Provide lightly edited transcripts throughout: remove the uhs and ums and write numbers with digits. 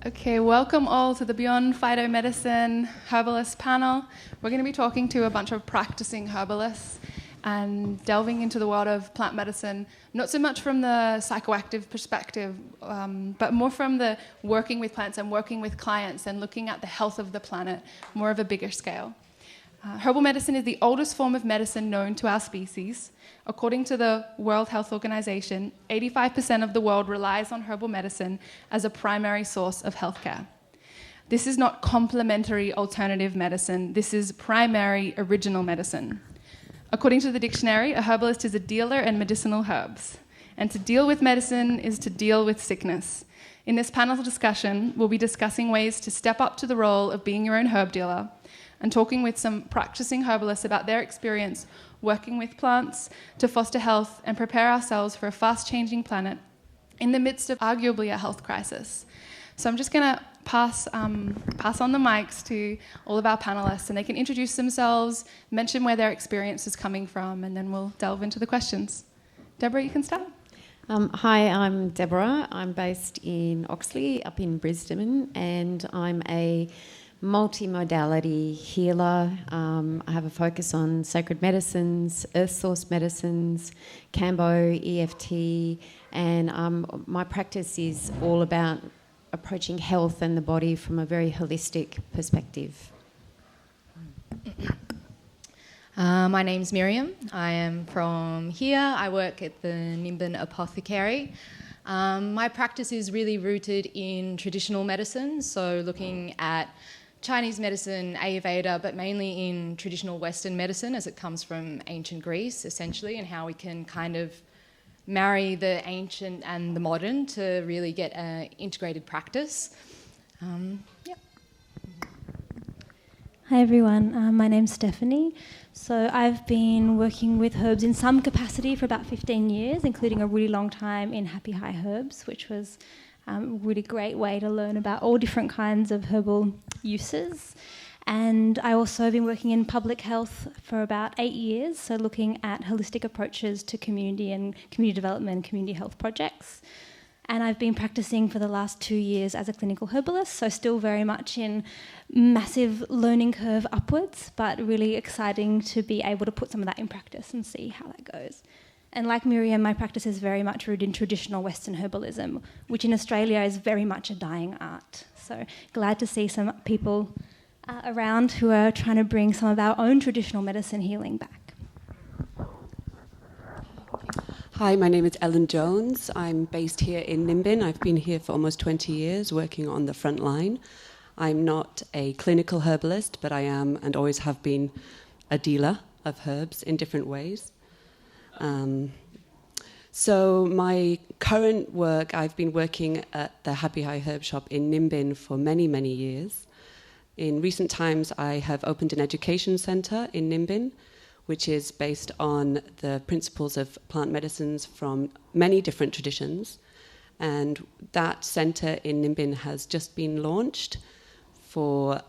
Okay, welcome all to the Beyond Phytomedicine Herbalist panel. We're going to be talking to a bunch of practicing herbalists and delving into the world of plant medicine, not so much from the psychoactive perspective, but more from the working with plants and working with clients and looking at the health of the planet, more of a bigger scale. Herbal medicine is the oldest form of medicine known to our species. According to the World Health Organization, 85% of the world relies on herbal medicine as a primary source of healthcare. This is not complementary alternative medicine. This is primary original medicine. According to the dictionary, a herbalist is a dealer in medicinal herbs. And to deal with medicine is to deal with sickness. In this panel discussion, we'll be discussing ways to step up to the role of being your own herb dealer and talking with some practicing herbalists about their experience working with plants to foster health and prepare ourselves for a fast-changing planet in the midst of arguably a health crisis. So I'm just going to pass on the mics to all of our panelists, and they can introduce themselves, mention where their experience is coming from, and then we'll delve into the questions. Deborah, you can start. Hi, I'm Deborah. I'm based in Oxley, up in Brisbane, and I'm a multimodality healer. I have a focus on sacred medicines, earth source medicines, Cambo, EFT, and my practice is all about approaching health and the body from a very holistic perspective. My name's Miriam. I am from here. I work at the Nimbin Apothecary. My practice is really rooted in traditional medicine, so looking at Chinese medicine, Ayurveda, but mainly in traditional Western medicine as it comes from ancient Greece, essentially, and how we can kind of marry the ancient and the modern to really get an integrated practice. Hi everyone, my name's Stephanie. So I've been working with herbs in some capacity for about 15 years, including a really long time in Happy High Herbs, which was a really great way to learn about all different kinds of herbal uses. And I also have been working in public health for about 8 years, so looking at holistic approaches to community and community development and community health projects. And I've been practicing for the last 2 years as a clinical herbalist, so still very much in massive learning curve upwards, but really exciting to be able to put some of that in practice and see how that goes. And like Miriam, my practice is very much rooted in traditional Western herbalism, which in Australia is very much a dying art. So glad to see some people around who are trying to bring some of our own traditional medicine healing back. Hi, my name is Elen Jones. I'm based here in Nimbin. I've been here for almost 20 years working on the front line. I'm not a clinical herbalist, but I am and always have been a dealer of herbs in different ways. So my current work, I've been working at the Happy High Herb Shop in Nimbin for many, many years. In recent times, I have opened an education centre in Nimbin, which is based on the principles of plant medicines from many different traditions. And that centre in Nimbin has just been launched for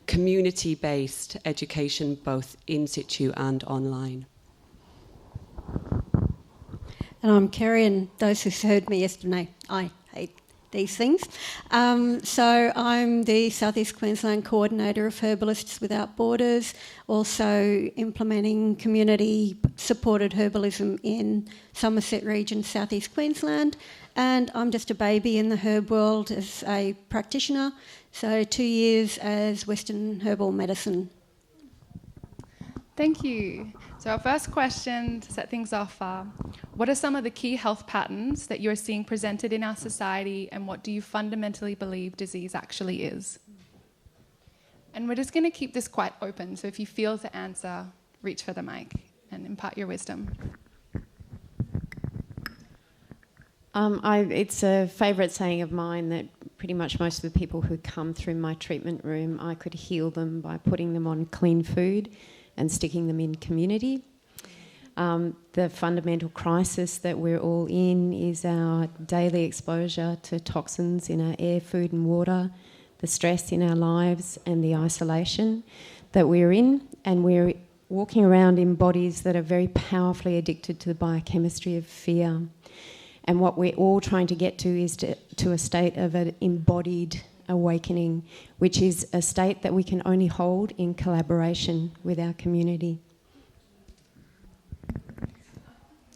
community-based education, both in situ and online. And I'm Kerrie, and those who heard me yesterday, I hate these things. So I'm the South East Queensland Coordinator of Herbalists Without Borders, also implementing community-supported herbalism in Somerset region, South East Queensland. And I'm just a baby in the herb world as a practitioner, so 2 years as Western herbal medicine. Thank you. So our first question to set things off are, what are some of the key health patterns that you're seeing presented in our society, and what do you fundamentally believe disease actually is? And we're just going to keep this quite open, so if you feel to answer, reach for the mic and impart your wisdom. It's a favourite saying of mine that pretty much most of the people who come through my treatment room, I could heal them by putting them on clean food and sticking them in community. The fundamental crisis that we're all in is our daily exposure to toxins in our air, food and water, the stress in our lives and the isolation that we're in, and we're walking around in bodies that are very powerfully addicted to the biochemistry of fear. And what we're all trying to get to is to a state of an embodied awakening, which is a state that we can only hold in collaboration with our community.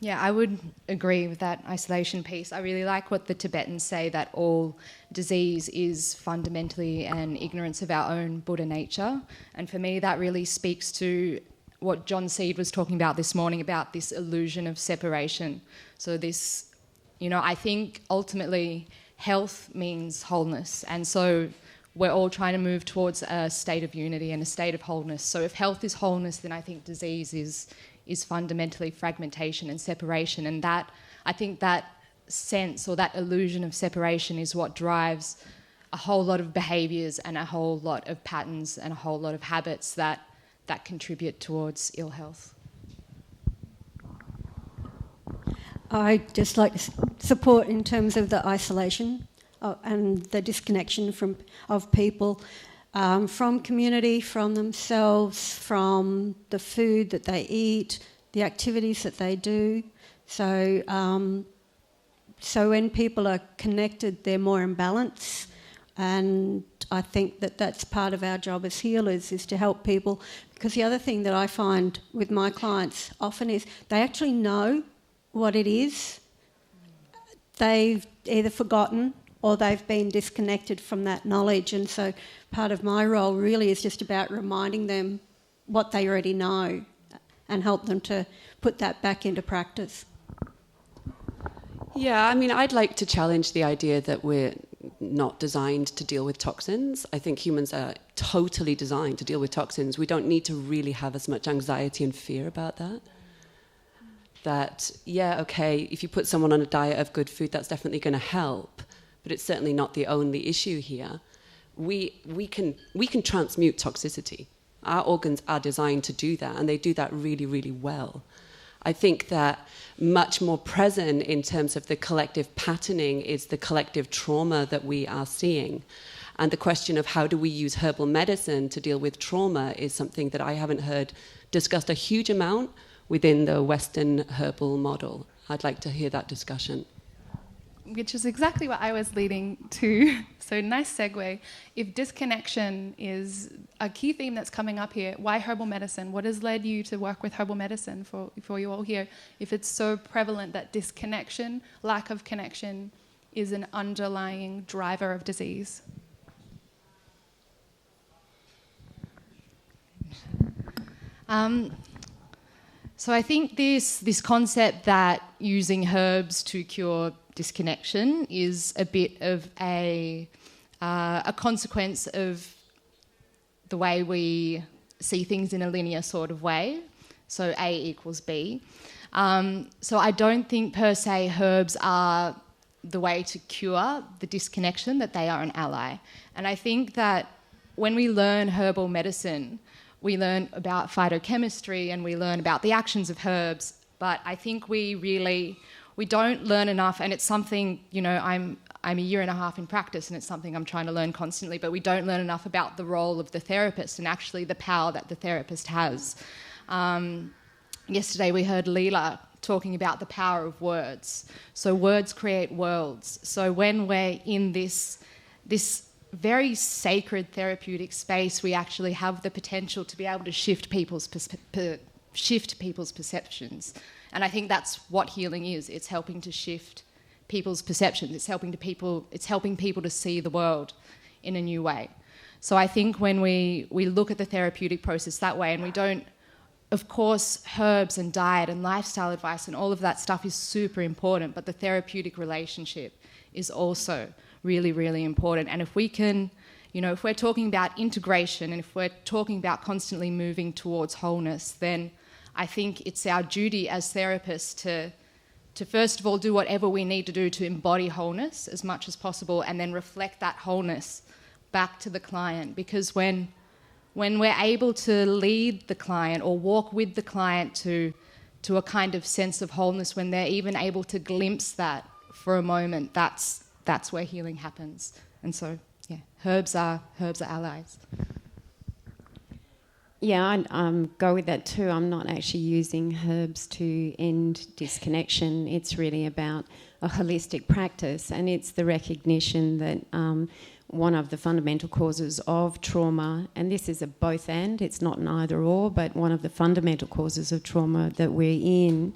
Yeah, I would agree with that isolation piece. I really like what the Tibetans say, that all disease is fundamentally an ignorance of our own Buddha nature. And for me, that really speaks to what John Seed was talking about this morning, about this illusion of separation. So this, I think ultimately health means wholeness. And so we're all trying to move towards a state of unity and a state of wholeness. So if health is wholeness, then I think disease is fundamentally fragmentation and separation, and that, I think that sense or that illusion of separation is what drives a whole lot of behaviours and a whole lot of patterns and a whole lot of habits that contribute towards ill health. I'd just like to support in terms of the isolation and the disconnection of people from community, from themselves, from the food that they eat, the activities that they do. So when people are connected, they're more in balance. And I think that that's part of our job as healers, is to help people. Because the other thing that I find with my clients often is they actually know what it is. They've either forgotten or they've been disconnected from that knowledge. And so part of my role really is just about reminding them what they already know and help them to put that back into practice. Yeah, I mean, I'd like to challenge the idea that we're not designed to deal with toxins. I think humans are totally designed to deal with toxins. We don't need to really have as much anxiety and fear about that. That, yeah, okay, if you put someone on a diet of good food, that's definitely going to help. But it's certainly not the only issue here. We can transmute toxicity. Our organs are designed to do that, and they do that really, really well. I think that much more present in terms of the collective patterning is the collective trauma that we are seeing. And the question of how do we use herbal medicine to deal with trauma is something that I haven't heard discussed a huge amount within the Western herbal model. I'd like to hear that discussion. Which is exactly what I was leading to. So nice segue. If disconnection is a key theme that's coming up here, why herbal medicine? What has led you to work with herbal medicine for you all here? If it's so prevalent that disconnection, lack of connection, is an underlying driver of disease. So I think this concept that using herbs to cure disconnection is a bit of a consequence of the way we see things in a linear sort of way. So A equals B. So I don't think per se herbs are the way to cure the disconnection, that they are an ally. And I think that when we learn herbal medicine, we learn about phytochemistry and we learn about the actions of herbs, but I think we don't learn enough, and it's something, I'm a year and a half in practice and it's something I'm trying to learn constantly, but we don't learn enough about the role of the therapist and actually the power that the therapist has. Yesterday we heard Leela talking about the power of words. So words create worlds. So when we're in this very sacred therapeutic space, we actually have the potential to be able to shift people's perceptions. And I think that's what healing is. It's helping to shift people's perceptions. It's helping people to see the world in a new way. So I think when we look at the therapeutic process that way, and we don't, of course, herbs and diet and lifestyle advice and all of that stuff is super important, but the therapeutic relationship is also really, really important. And if we can, if we're talking about integration and if we're talking about constantly moving towards wholeness, then I think it's our duty as therapists to first of all do whatever we need to do to embody wholeness as much as possible, and then reflect that wholeness back to the client. Because when we're able to lead the client or walk with the client to a kind of sense of wholeness, when they're even able to glimpse that for a moment, that's where healing happens. And so, yeah, herbs are allies. Yeah, I go with that too. I'm not actually using herbs to end disconnection. It's really about a holistic practice, and it's the recognition that one of the fundamental causes of trauma, and this is a both and, it's not an either or, but one of the fundamental causes of trauma that we're in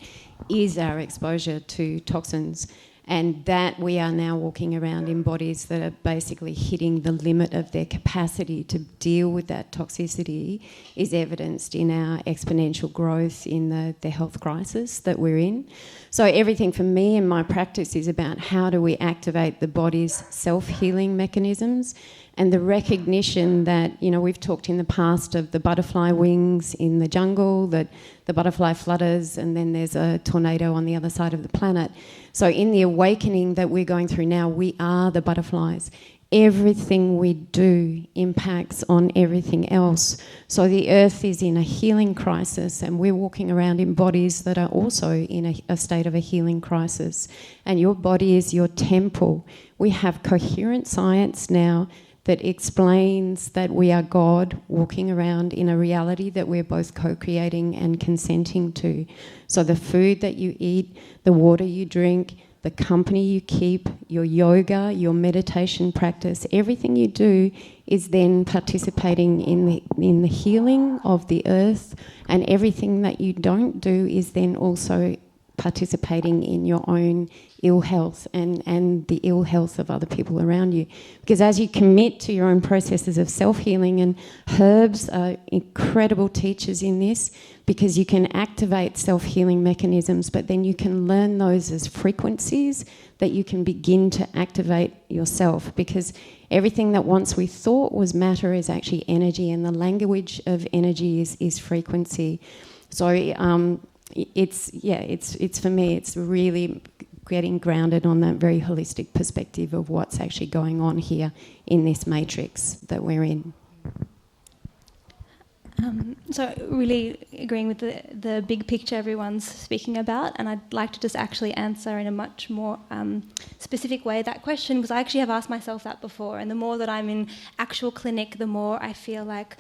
is our exposure to toxins. And that we are now walking around in bodies that are basically hitting the limit of their capacity to deal with that toxicity is evidenced in our exponential growth in the health crisis that we're in. So everything for me in my practice is about how do we activate the body's self-healing mechanisms, and the recognition that, you know, we've talked in the past of the butterfly wings in the jungle, that the butterfly flutters and then there's a tornado on the other side of the planet. So in the awakening that we're going through now, we are the butterflies. Everything we do impacts on everything else. So the earth is in a healing crisis, and we're walking around in bodies that are also in a state of a healing crisis. And your body is your temple. We have coherent science now that explains that we are God walking around in a reality that we're both co-creating and consenting to. So the food that you eat, the water you drink, the company you keep, your yoga, your meditation practice, everything you do is then participating in the healing of the earth, and everything that you don't do is then also participating in your own ill health and the ill health of other people around you. Because as you commit to your own processes of self-healing, and herbs are incredible teachers in this, because you can activate self-healing mechanisms, but then you can learn those as frequencies that you can begin to activate yourself, because everything that once we thought was matter is actually energy, and the language of energy is frequency. So it's for me, it's really getting grounded on that very holistic perspective of what's actually going on here in this matrix that we're in. So really agreeing with the big picture everyone's speaking about, and I'd like to just actually answer in a much more specific way that question, because I actually have asked myself that before, and the more that I'm in actual clinic, the more I feel like,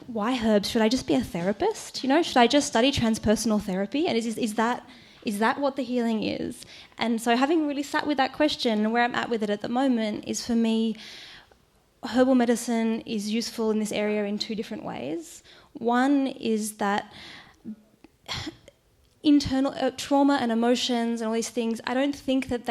why herbs? Should I just be a therapist? You know, should I just study transpersonal therapy? And is that what the healing is? And so having really sat with that question, where I'm at with it at the moment is, for me, herbal medicine is useful in this area in two different ways. One is that internal trauma and emotions and all these things, I don't think that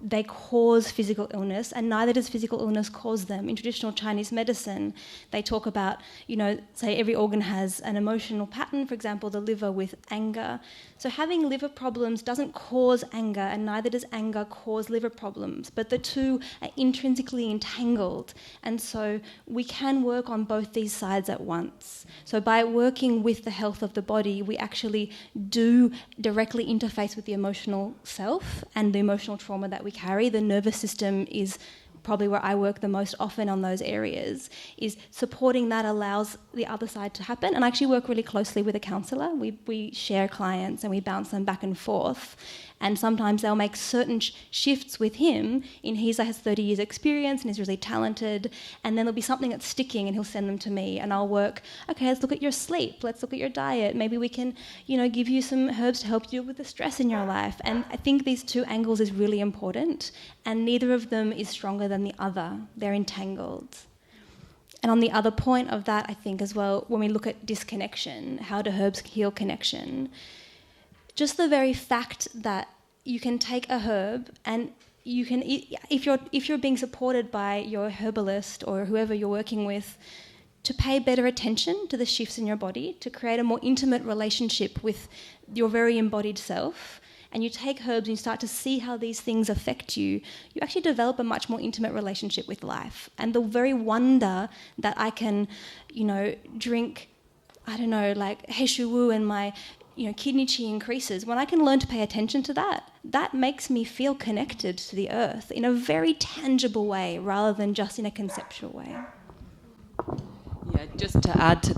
they cause physical illness, and neither does physical illness cause them. In traditional Chinese medicine, they talk about, you know, say every organ has an emotional pattern, for example, the liver with anger. So having liver problems doesn't cause anger, and neither does anger cause liver problems, but the two are intrinsically entangled. And so we can work on both these sides at once. So by working with the health of the body, we actually do directly interface with the emotional self and the emotional trauma that we carry. The nervous system is probably where I work the most often on those areas, is supporting that allows the other side to happen. And I actually work really closely with a counsellor. We share clients and we bounce them back and forth. And sometimes they'll make certain shifts with him. He has 30 years experience and is really talented. And then there'll be something that's sticking and he'll send them to me. And I'll work, okay, let's look at your sleep. Let's look at your diet. Maybe we can, give you some herbs to help you deal with the stress in your life. And I think these two angles is really important. And neither of them is stronger than the other. They're entangled. And on the other point of that, I think as well, when we look at disconnection, how do herbs heal connection? Just the very fact that you can take a herb and you can, if you're being supported by your herbalist or whoever you're working with, to pay better attention to the shifts in your body, to create a more intimate relationship with your very embodied self, and you take herbs and you start to see how these things affect you, you actually develop a much more intimate relationship with life. And the very wonder that I can, drink, like Heshu Wu and my kidney chi increases, when I can learn to pay attention to that, that makes me feel connected to the earth in a very tangible way rather than just in a conceptual way. Yeah, just to add to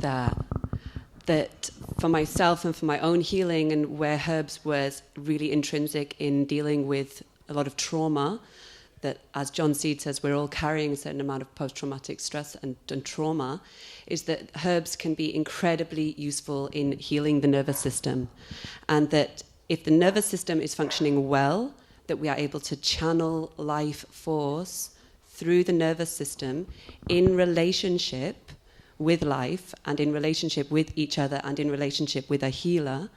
that for myself and for my own healing, and where herbs was really intrinsic in dealing with a lot of trauma, that, as John Seed says, we're all carrying a certain amount of post-traumatic stress and trauma, is that herbs can be incredibly useful in healing the nervous system. And that if the nervous system is functioning well, that we are able to channel life force through the nervous system in relationship with life and in relationship with each other and in relationship with a healer,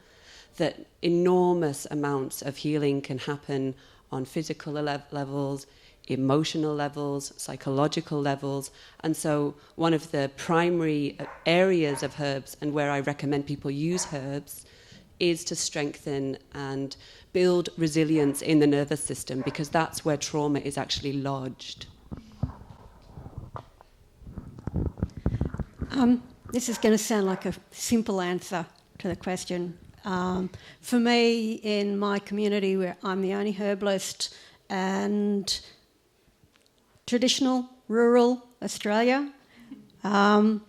that enormous amounts of healing can happen on physical levels, emotional levels, psychological levels. And so one of the primary areas of herbs, and where I recommend people use herbs, is to strengthen and build resilience in the nervous system, because that's where trauma is actually lodged. This is going to sound like a simple answer to the question. For me, in my community, where I'm the only herbalist, and traditional, rural Australia, herbs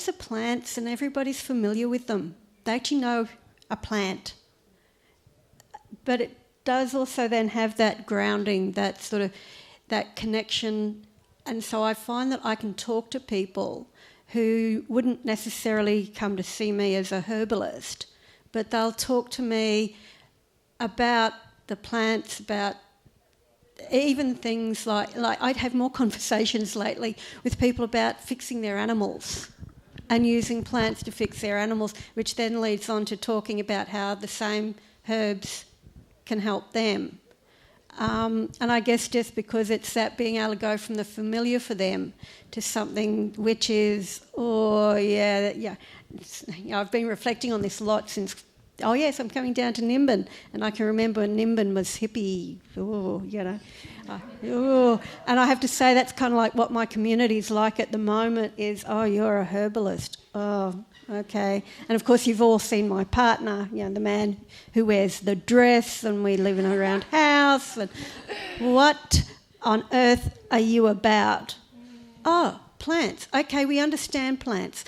are plants and everybody's familiar with them. They actually know a plant. But it does also then have that grounding, that sort of, that connection. And so I find that I can talk to people who wouldn't necessarily come to see me as a herbalist, but they'll talk to me about the plants, about even things like I'd have more conversations lately with people about fixing their animals and using plants to fix their animals, which then leads on to talking about how the same herbs can help them. And I guess just because it's that being able to go from the familiar for them to something which is, I've been reflecting on this a lot since, I'm coming down to Nimbin, and I can remember when Nimbin was hippie, and I have to say that's kind of like what my community's like at the moment is, you're a herbalist, okay. And of course you've all seen my partner, the man who wears the dress, and we live in a round house, and what on earth are you about? Plants. Okay, we understand plants.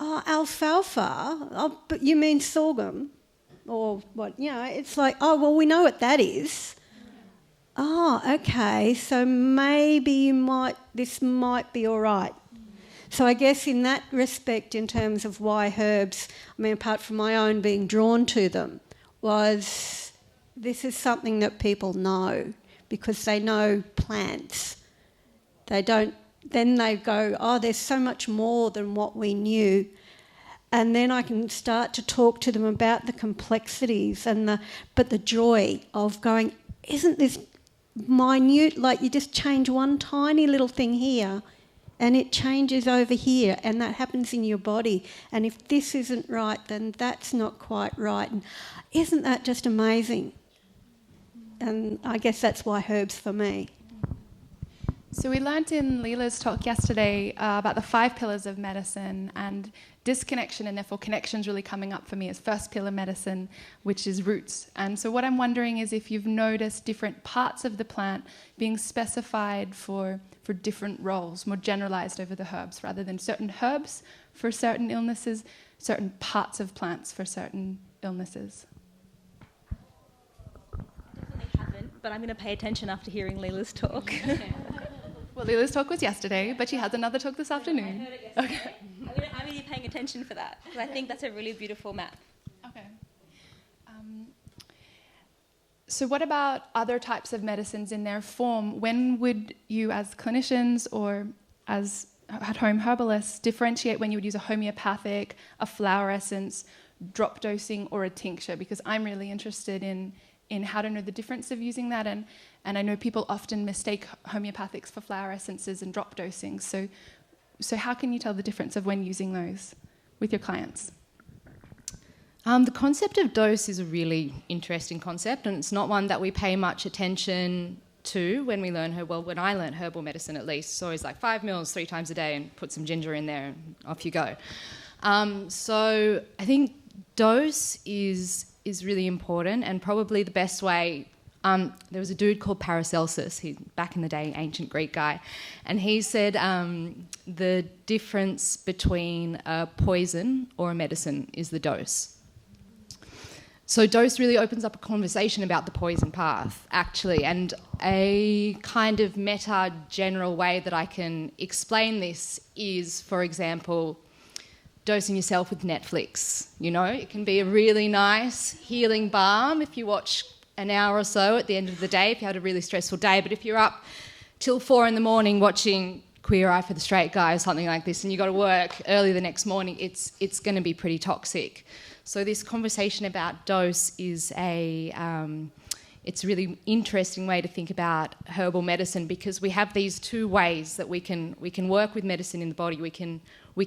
Alfalfa. But you mean sorghum? Or what? It's like, we know what that is. Okay, so maybe this might be all right. So I guess in that respect, in terms of why herbs, apart from my own being drawn to them, was this is something that people know because they know plants. They don't, then they go, there's so much more than what we knew. And then I can start to talk to them about the complexities but the joy of going, isn't this minute, like you just change one tiny little thing here and it changes over here, and that happens in your body. And if this isn't right, then that's not quite right. And isn't that just amazing? And I guess that's why herbs for me. So we learnt in Leela's talk yesterday about the 5 pillars of medicine, and disconnection and therefore connections really coming up for me as first pillar medicine, which is roots. And so what I'm wondering is if you've noticed different parts of the plant being specified for different roles, more generalized over the herbs, rather than certain herbs for certain illnesses, certain parts of plants for certain illnesses. Definitely haven't, but I'm going to pay attention after hearing Leela's talk. Well, Leela's talk was yesterday, but she has another talk this afternoon. I heard it yesterday. Okay. I'm really paying attention for that, because I think that's a really beautiful map. Okay. So what about other types of medicines in their form? When would you, as clinicians or as at-home herbalists, differentiate when you would use a homeopathic, a flower essence, drop dosing, or a tincture? Because I'm really interested in how to know the difference of using that, and I know people often mistake homeopathics for flower essences and drop dosing. So how can you tell the difference of when using those with your clients? The concept of dose is a really interesting concept, and it's not one that we pay much attention to when we learn when I learned herbal medicine at least. It's always like 5 mils 3 times a day and put some ginger in there and off you go. So I think dose is really important, and probably the best way. There was a dude called Paracelsus, back in the day, ancient Greek guy, and he said the difference between a poison or a medicine is the dose. So dose really opens up a conversation about the poison path, actually, and a kind of meta general way that I can explain this is, for example, dosing yourself with Netflix. You know, it can be a really nice healing balm if you watch an hour or so at the end of the day, if you had a really stressful day. But if you're up till 4 a.m. watching Queer Eye for the Straight Guy or something like this, and you got to work early the next morning, it's going to be pretty toxic. So this conversation about dose is it's a really interesting way to think about herbal medicine, because we have these two ways that we can work with medicine in the body. We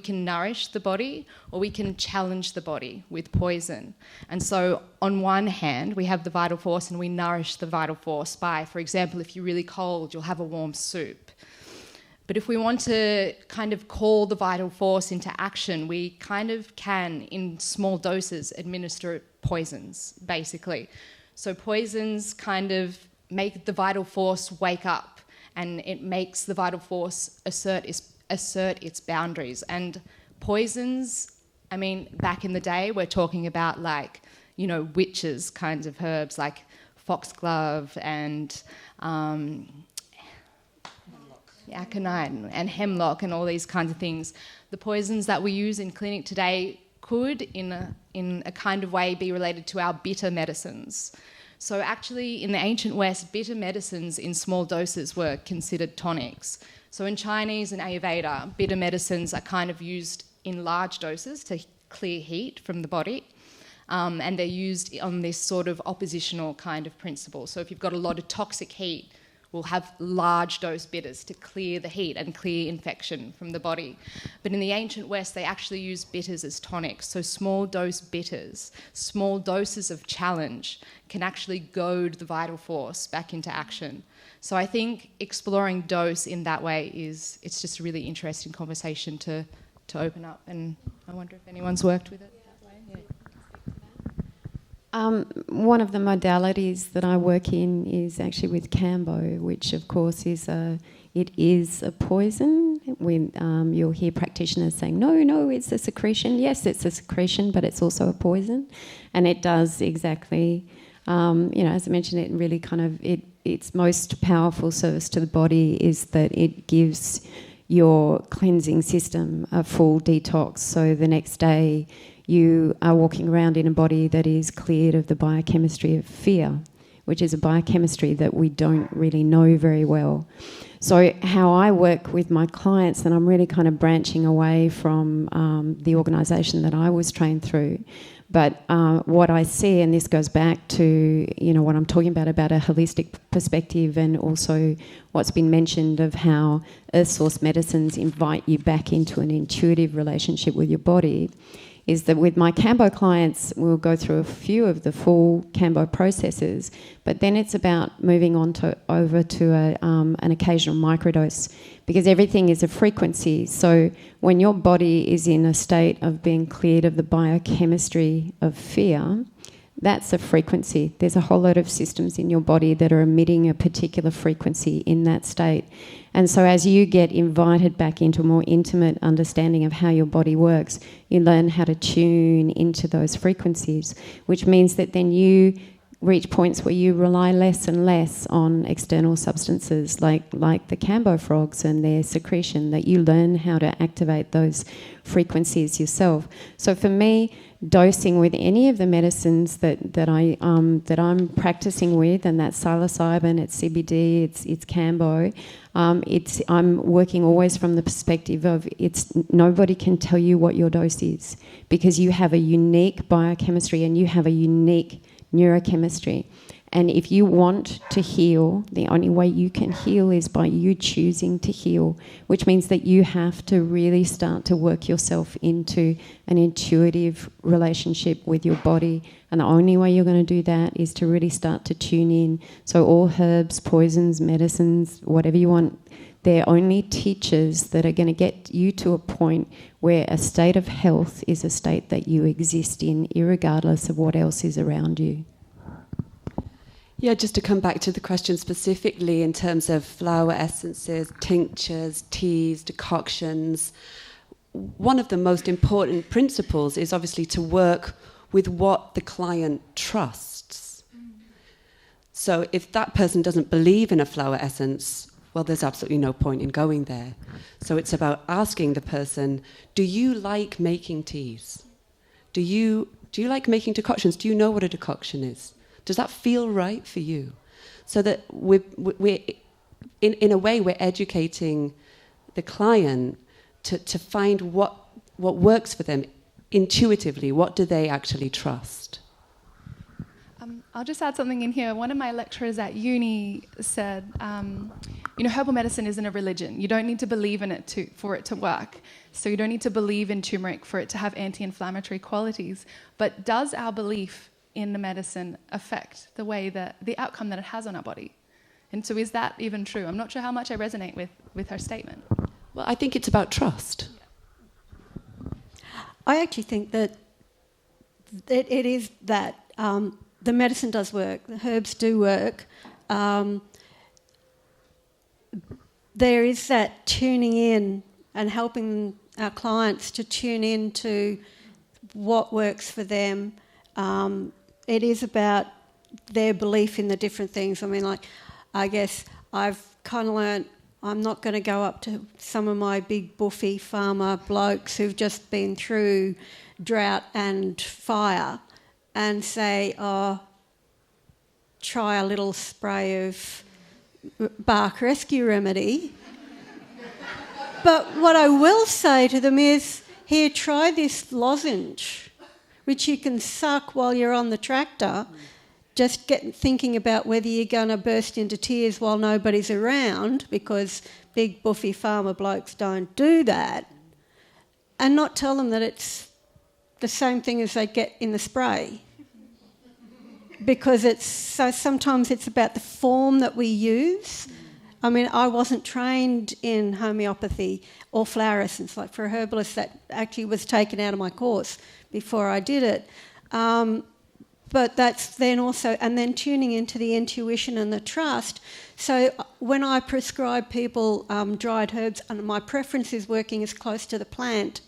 can nourish the body, or we can challenge the body with poison. And so on one hand, we have the vital force, and we nourish the vital force by, for example, if you're really cold, you'll have a warm soup. But if we want to kind of call the vital force into action, we kind of can, in small doses, administer poisons, basically. So poisons kind of make the vital force wake up, and it makes the vital force assert its boundaries. And poisons, I mean, back in the day, we're talking about, like, you know, witches kinds of herbs, like foxglove and aconite and hemlock and all these kinds of things. The poisons that we use in clinic today could, in a kind of way, be related to our bitter medicines. So actually, in the ancient West, bitter medicines in small doses were considered tonics. So in Chinese and Ayurveda, bitter medicines are kind of used in large doses to clear heat from the body. And they're used on this sort of oppositional kind of principle. So if you've got a lot of toxic heat, we'll have large dose bitters to clear the heat and clear infection from the body. But in the ancient West, they actually used bitters as tonics. So small dose bitters, small doses of challenge can actually goad the vital force back into action. So I think exploring dose in that way it's just a really interesting conversation to open up. And I wonder if anyone's worked with it that way. Yeah. One of the modalities that I work in is actually with Cambo, which of course is a poison. You'll hear practitioners saying, no, it's a secretion. Yes, it's a secretion, but it's also a poison. And it does exactly, as I mentioned, it really kind of, its most powerful service to the body is that it gives your cleansing system a full detox. So the next day, you are walking around in a body that is cleared of the biochemistry of fear, which is a biochemistry that we don't really know very well. So how I work with my clients, and I'm really kind of branching away from the organisation that I was trained through, but what I see, and this goes back to what I'm talking about a holistic perspective, and also what's been mentioned of how earth source medicines invite you back into an intuitive relationship with your body, is that with my Cambo clients, we'll go through a few of the full Cambo processes, but then it's about moving on over to an occasional microdose, because everything is a frequency. So when your body is in a state of being cleared of the biochemistry of fear, that's a frequency. There's a whole lot of systems in your body that are emitting a particular frequency in that state. And so as you get invited back into a more intimate understanding of how your body works, you learn how to tune into those frequencies, which means that then you reach points where you rely less and less on external substances like the Cambo frogs and their secretion, that you learn how to activate those frequencies yourself. So for me, dosing with any of the medicines that I'm practicing with, and that's psilocybin, it's CBD, it's Cambo, I'm working always from the perspective of nobody can tell you what your dose is, because you have a unique biochemistry and you have a unique neurochemistry. And if you want to heal, the only way you can heal is by you choosing to heal, which means that you have to really start to work yourself into an intuitive relationship with your body. And the only way you're going to do that is to really start to tune in. So all herbs, poisons, medicines, whatever you want, they're only teachers that are going to get you to a point where a state of health is a state that you exist in, irregardless of what else is around you. Yeah, just to come back to the question specifically in terms of flower essences, tinctures, teas, decoctions, one of the most important principles is obviously to work with what the client trusts. So if that person doesn't believe in a flower essence, well, there's absolutely no point in going there. So it's about asking the person, do you like making teas? Do you like making decoctions? Do you know what a decoction is? Does that feel right for you? So that we're in a way, we're educating the client to find what works for them intuitively. What do they actually trust? I'll just add something in here. One of my lecturers at uni said, herbal medicine isn't a religion. You don't need to believe in it for it to work. So you don't need to believe in turmeric for it to have anti-inflammatory qualities. But does our belief in the medicine affect the outcome that it has on our body? And so is that even true? I'm not sure how much I resonate with her statement. Well, I think it's about trust. I actually think that it is that the medicine does work, the herbs do work. There is that tuning in and helping our clients to tune in to what works for them. It is about their belief in the different things. I mean, I guess I've kind of learnt I'm not going to go up to some of my big buffy farmer blokes who've just been through drought and fire and say, try a little spray of bark rescue remedy. But what I will say to them is, here, try this lozenge, which you can suck while you're on the tractor. Just thinking about whether you're going to burst into tears while nobody's around, because big buffy farmer blokes don't do that, and not tell them that it's the same thing as they get in the spray. Because sometimes it's about the form that we use. I mean, I wasn't trained in homeopathy or flower essence. Like for a herbalist, that actually was taken out of my course before I did it. But that's then also, and then tuning into the intuition and the trust. So when I prescribe people dried herbs, and my preference is working as close to the plant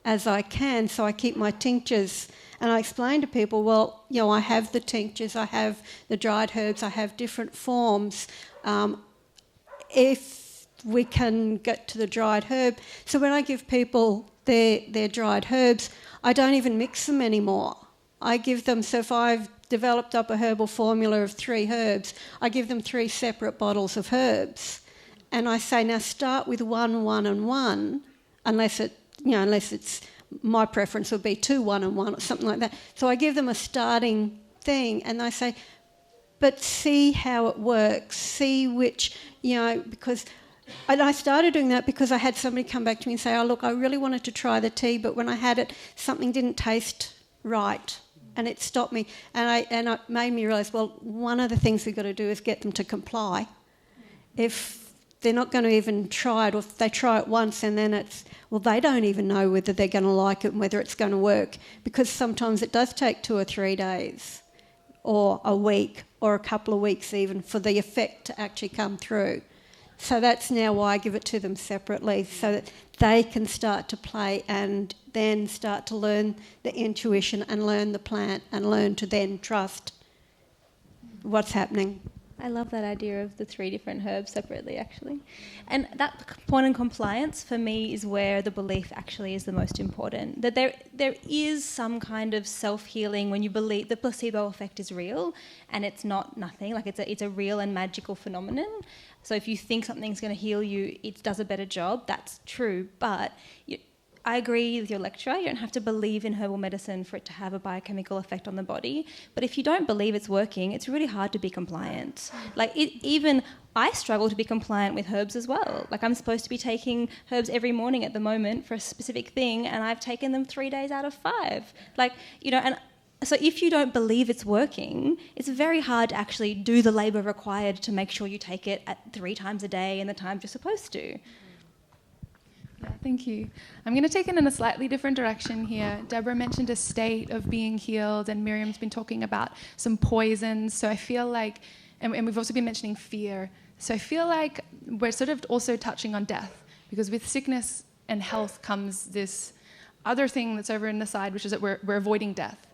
as I can, so I keep my tinctures, and I explain to people, well, I have the tinctures, I have the dried herbs, I have different forms. If we can get to the dried herb, so when I give people their dried herbs, I don't even mix them anymore. I give them, so if I've developed up a herbal formula of 3 herbs, I give them 3 separate bottles of herbs. And I say, now start with 1, 1 and 1, unless it's, my preference would be 2, 1 and 1 or something like that. So I give them a starting thing and I say, but see how it works, see which, because... And I started doing that because I had somebody come back to me and say, look, I really wanted to try the tea, but when I had it, something didn't taste right. And it stopped me, and it made me realise, well, one of the things we've got to do is get them to comply. If they're not going to even try it, or if they try it once and then they don't even know whether they're going to like it and whether it's going to work, because sometimes it does take 2 or 3 days or a week or a couple of weeks even for the effect to actually come through. So that's now why I give it to them separately, so that they can start to play and then start to learn the intuition and learn the plant and learn to then trust what's happening. I love that idea of the 3 different herbs separately, actually. And that point in compliance for me is where the belief actually is the most important. That there is some kind of self-healing when you believe the placebo effect is real and it's not nothing. Like it's a real and magical phenomenon. So if you think something's going to heal you, it does a better job. That's true. But I agree with your lecturer. You don't have to believe in herbal medicine for it to have a biochemical effect on the body. But if you don't believe it's working, it's really hard to be compliant. Even I struggle to be compliant with herbs as well. Like I'm supposed to be taking herbs every morning at the moment for a specific thing, and I've taken them 3 days out of 5. And so if you don't believe it's working, it's very hard to actually do the labour required to make sure you take it at 3 times a day in the times you're supposed to. Yeah, thank you. I'm going to take it in a slightly different direction here. Deborah mentioned a state of being healed, and Miriam's been talking about some poisons. So I feel like, and we've also been mentioning fear. So I feel like we're sort of also touching on death, because with sickness and health comes this other thing that's over in the side, which is that we're avoiding death.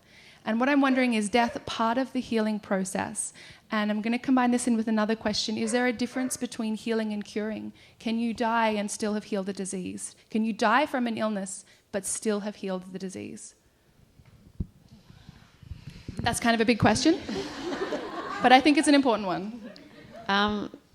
And what I'm wondering, is death part of the healing process? And I'm going to combine this in with another question. Is there a difference between healing and curing? Can you die and still have healed the disease? Can you die from an illness but still have healed the disease? That's kind of a big question, but I think it's an important one.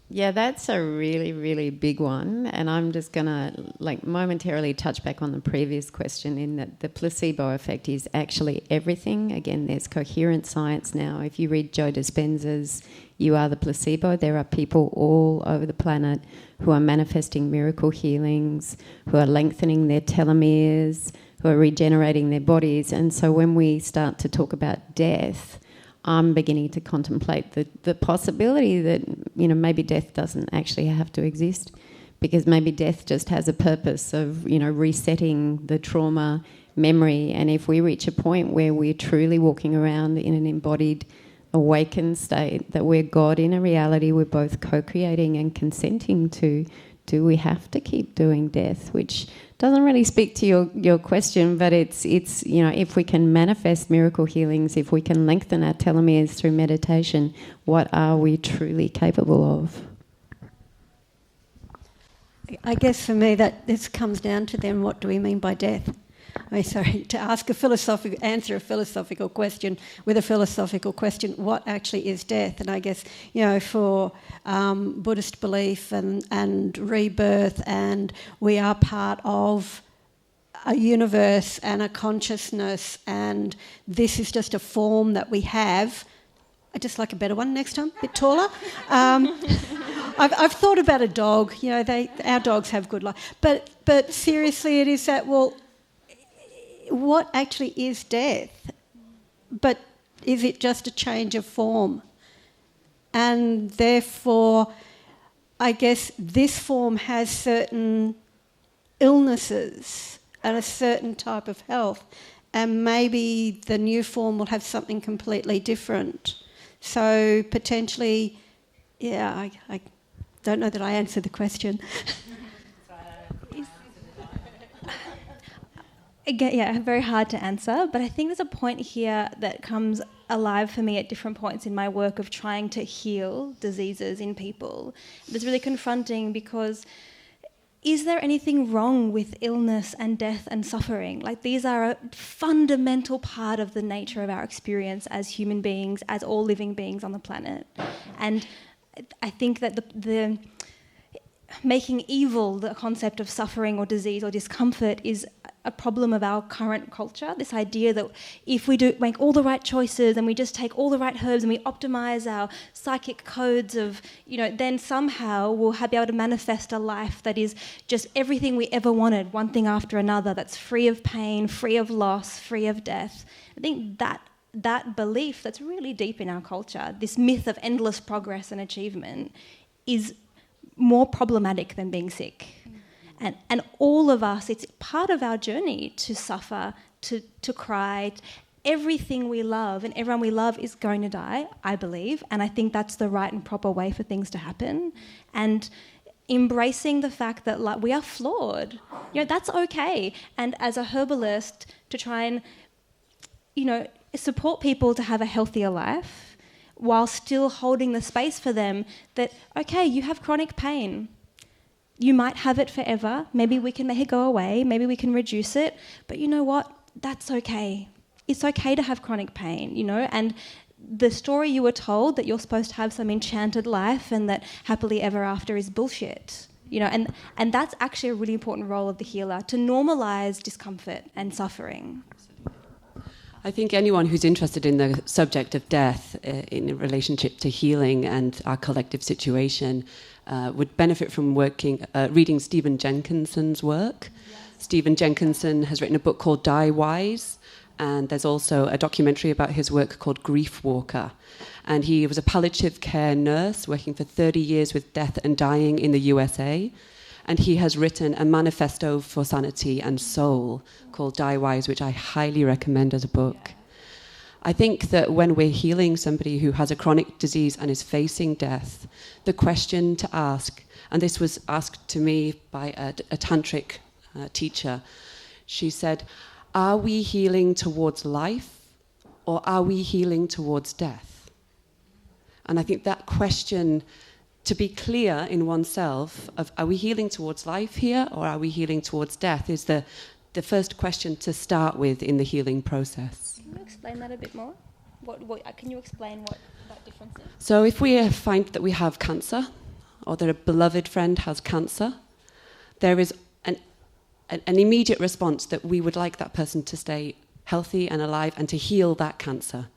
Yeah, that's a really, really big one. And I'm just going to momentarily touch back on the previous question in that the placebo effect is actually everything. Again, there's coherent science now. If you read Joe Dispenza's You Are the Placebo, there are people all over the planet who are manifesting miracle healings, who are lengthening their telomeres, who are regenerating their bodies. And so when we start to talk about death, I'm beginning to contemplate the possibility that, maybe death doesn't actually have to exist, because maybe death just has a purpose of, resetting the trauma memory. And if we reach a point where we're truly walking around in an embodied, awakened state, that we're God in a reality we're both co-creating and consenting to, do we have to keep doing death? Which doesn't really speak to your question, but it's if we can manifest miracle healings, if we can lengthen our telomeres through meditation, what are we truly capable of? I guess for me that this comes down to then what do we mean by death? To answer a philosophical question with a philosophical question, what actually is death? And I guess, for Buddhist belief and rebirth, and we are part of a universe and a consciousness, and this is just a form that we have. I just like a better one next time, a bit taller. I've thought about a dog. Our dogs have good life, but seriously, it is that, well, what actually is death? But is it just a change of form? And therefore, I guess this form has certain illnesses and a certain type of health, and maybe the new form will have something completely different. So potentially, I don't know that I answered the question. Again, very hard to answer, but I think there's a point here that comes alive for me at different points in my work of trying to heal diseases in people. It's really confronting, because is there anything wrong with illness and death and suffering? These are a fundamental part of the nature of our experience as human beings, as all living beings on the planet. And I think that the making evil the concept of suffering or disease or discomfort is a problem of our current culture. This idea that if we do make all the right choices and we just take all the right herbs and we optimize our psychic codes of, then somehow we'll be able to manifest a life that is just everything we ever wanted, one thing after another, that's free of pain, free of loss, free of death. I think that belief that's really deep in our culture, this myth of endless progress and achievement, is more problematic than being sick. And all of us, it's part of our journey to suffer, to cry. Everything we love and everyone we love is going to die, I believe, and I think that's the right and proper way for things to happen. And embracing the fact that we are flawed, that's okay. And as a herbalist, to try and, support people to have a healthier life while still holding the space for them that, okay, you have chronic pain. You might have it forever. Maybe we can make it go away. Maybe we can reduce it. But you know what? That's okay. It's okay to have chronic pain, and the story you were told that you're supposed to have some enchanted life and that happily ever after is bullshit, and that's actually a really important role of the healer, to normalise discomfort and suffering. I think anyone who's interested in the subject of death in relationship to healing and our collective situation would benefit from reading Stephen Jenkinson's work. Yes. Stephen Jenkinson has written a book called Die Wise, and there's also a documentary about his work called Grief Walker. And he was a palliative care nurse working for 30 years with death and dying in the USA. And he has written a manifesto for sanity and soul called Die Wise, which I highly recommend as a book. I think that when we're healing somebody who has a chronic disease and is facing death, the question to ask, and this was asked to me by a tantric teacher, she said, are we healing towards life or are we healing towards death? And I think that question, to be clear in oneself of are we healing towards life here or are we healing towards death, is the first question to start with in the healing process. Can you explain that a bit more? Can you explain what that difference is? So if we find that we have cancer, or that a beloved friend has cancer, there is an immediate response that we would like that person to stay healthy and alive and to heal that cancer.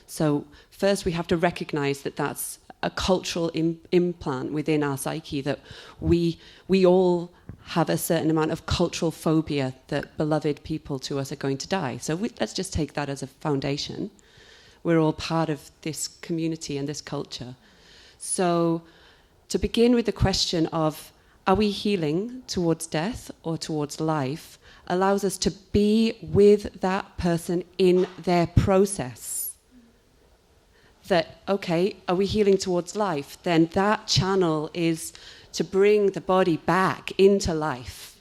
So first we have to recognize that that's a cultural implant within our psyche, that we all have a certain amount of cultural phobia that beloved people to us are going to die. So let's just take that as a foundation. We're all part of this community and this culture. So to begin with the question of, are we healing towards death or towards life, allows us to be with that person in their process. That, okay, are we healing towards life? Then that channel is to bring the body back into life,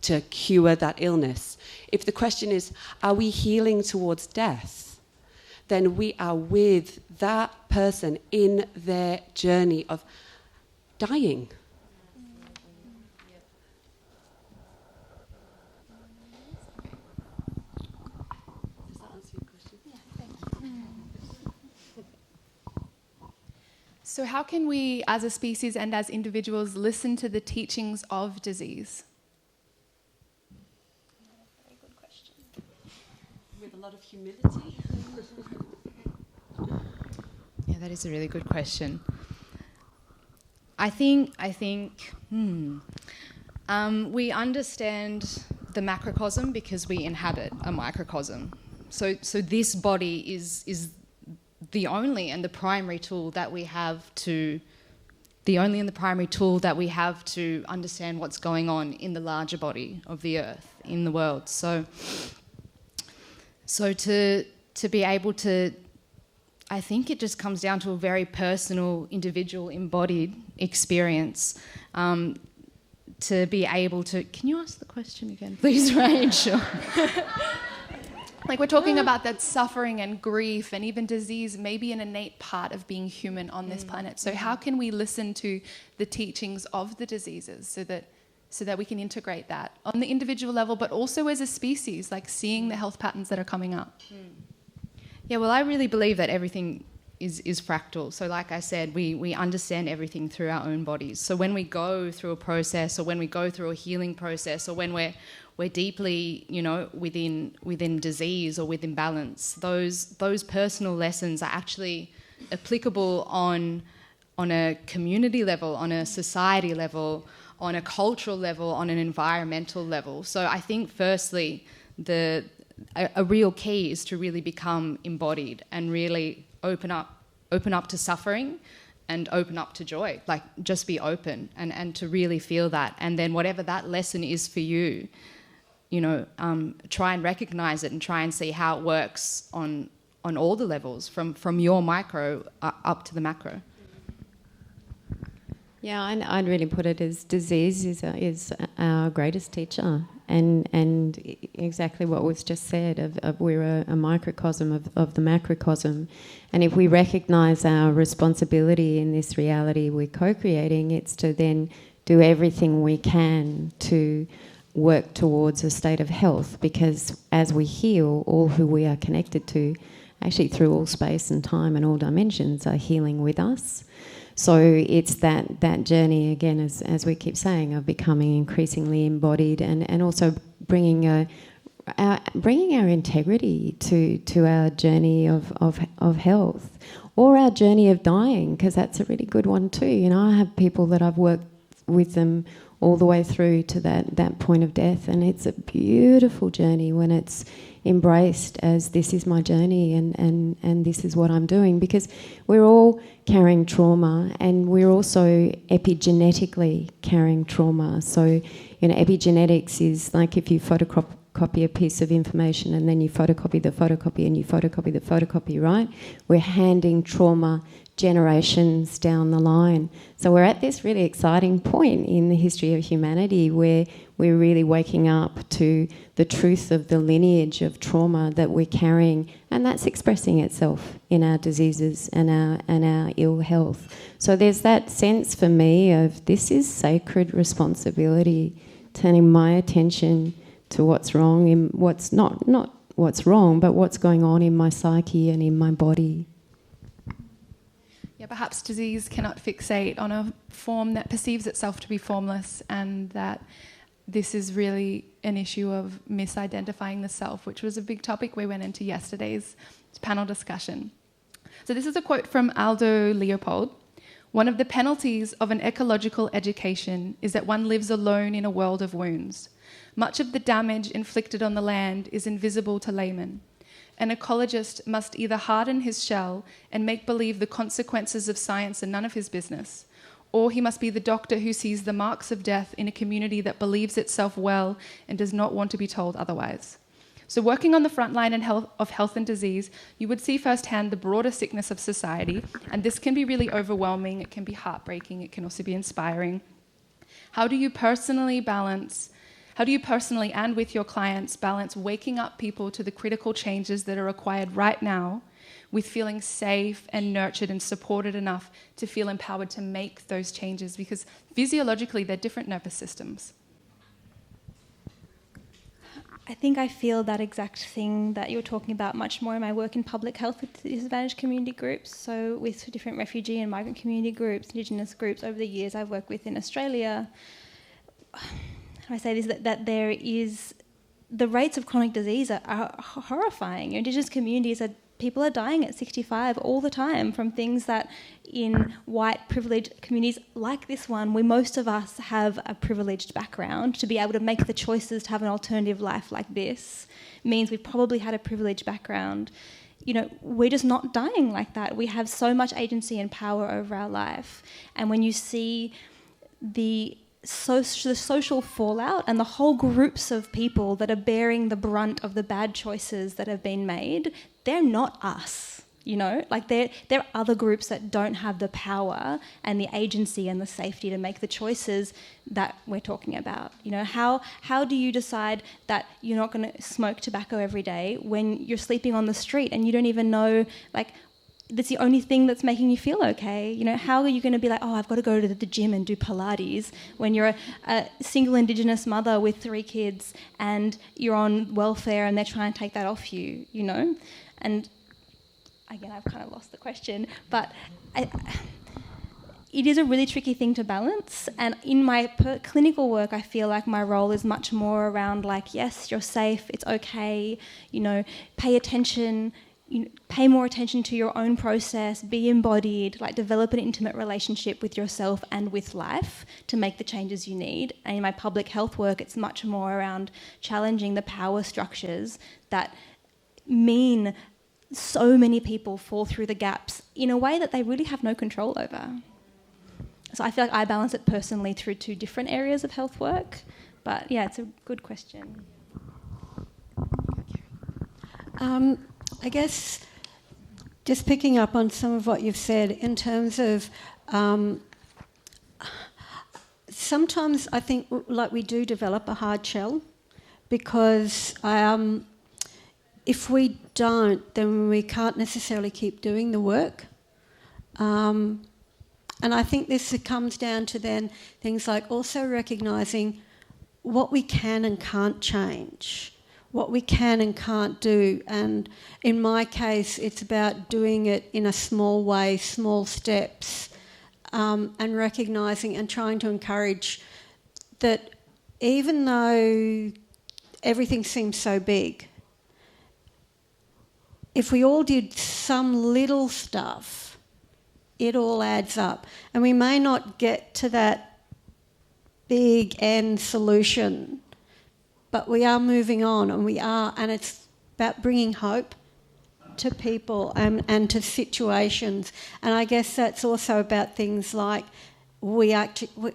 to cure that illness. If the question is, are we healing towards death? Then we are with that person in their journey of dying. So how can we, as a species and as individuals, listen to the teachings of disease? Very good question. With a lot of humility. Yeah, that is a really good question. I think we understand the macrocosm because we inhabit a microcosm. So this body is the only and the primary tool that we have to understand what's going on in the larger body of the earth, in the world. So to be able to, I think it just comes down to a very personal, individual, embodied experience. To be able to, can you ask the question again, please, Rachel? Like, we're talking about that suffering and grief and even disease may be an innate part of being human on this planet. So how can we listen to the teachings of the diseases so that we can integrate that on the individual level, but also as a species, like seeing the health patterns that are coming up? Yeah, well, I really believe that everything is fractal. So like I said, we understand everything through our own bodies. So when we go through a process, or when we go through a healing process, or when we're deeply, within disease or with imbalance, those personal lessons are actually applicable on a community level, on a society level, on a cultural level, on an environmental level. So I think firstly, a real key is to really become embodied and really open up to suffering and open up to joy. Like, just be open and to really feel that. And then whatever that lesson is for you, try and recognize it and try and see how it works on all the levels, from your micro up to the macro. Yeah, I'd really put it as disease is our greatest teacher, and exactly what was just said of we're a microcosm of the macrocosm, and if we recognise our responsibility in this reality we're co-creating, it's to then do everything we can to work towards a state of health, because as we heal, all who we are connected to, actually through all space and time and all dimensions, are healing with us. So it's that journey, again, as we keep saying, of becoming increasingly embodied and also bringing our integrity to our journey of health, or our journey of dying, because that's a really good one too. I have people that I've worked with them all the way through to that point of death, and it's a beautiful journey when it's embraced as this is my journey and this is what I'm doing, because we're all carrying trauma, and we're also epigenetically carrying trauma. So epigenetics is like if you photocopy a piece of information and then you photocopy the photocopy and you photocopy the photocopy, right? We're handing trauma generations down the line. So we're at this really exciting point in the history of humanity where we're really waking up to the truth of the lineage of trauma that we're carrying, and that's expressing itself in our diseases and our ill health. So there's that sense for me of this is sacred responsibility, turning my attention to what's wrong, in what's not what's wrong, but what's going on in my psyche and in my body. Yeah, perhaps disease cannot fixate on a form that perceives itself to be formless, and that this is really an issue of misidentifying the self, which was a big topic we went into yesterday's panel discussion. So this is a quote from Aldo Leopold. "One of the penalties of an ecological education is that one lives alone in a world of wounds. Much of the damage inflicted on the land is invisible to laymen. An ecologist must either harden his shell and make believe the consequences of science are none of his business, or he must be the doctor who sees the marks of death in a community that believes itself well and does not want to be told otherwise." So working on the front line of health and disease, you would see firsthand the broader sickness of society, and this can be really overwhelming, it can be heartbreaking, it can also be inspiring. How do you personally and with your clients balance waking up people to the critical changes that are required right now with feeling safe and nurtured and supported enough to feel empowered to make those changes? Because physiologically, they're different nervous systems. I think I feel that exact thing that you're talking about much more in my work in public health with disadvantaged community groups. So with different refugee and migrant community groups, Indigenous groups over the years I've worked with in Australia, I say this, that there is, the rates of chronic disease are horrifying. Indigenous communities people are dying at 65 all the time from things that in white privileged communities like this one, where most of us have a privileged background, to be able to make the choices to have an alternative life like this means we've probably had a privileged background. We're just not dying like that. We have so much agency and power over our life. And when you see the social fallout and the whole groups of people that are bearing the brunt of the bad choices that have been made, they're not us, there are other groups that don't have the power and the agency and the safety to make the choices that we're talking about. How do you decide that you're not going to smoke tobacco every day when you're sleeping on the street and you don't even know, that's the only thing that's making you feel okay? How are you going to be like, oh, I've got to go to the gym and do Pilates when you're a single Indigenous mother with 3 kids and you're on welfare and they're trying to take that off you, And again, I've kind of lost the question, but it is a really tricky thing to balance. And in my clinical work, I feel like my role is much more around yes, you're safe, it's okay, pay attention, pay more attention to your own process, be embodied, develop an intimate relationship with yourself and with life to make the changes you need. And in my public health work, it's much more around challenging the power structures that mean so many people fall through the gaps in a way that they really have no control over. So I feel like I balance it personally through 2 different areas of health work. But yeah, it's a good question. I guess just picking up on some of what you've said in terms of sometimes I think we do develop a hard shell because if we don't, then we can't necessarily keep doing the work. And I think this comes down to then things like also recognising what we can and can't change, what we can and can't do. And in my case, it's about doing it in a small way, small steps, and recognising and trying to encourage that even though everything seems so big, if we all did some little stuff, it all adds up. And we may not get to that big end solution, but we are moving on, and it's about bringing hope to people and to situations. And I guess that's also about things like we actually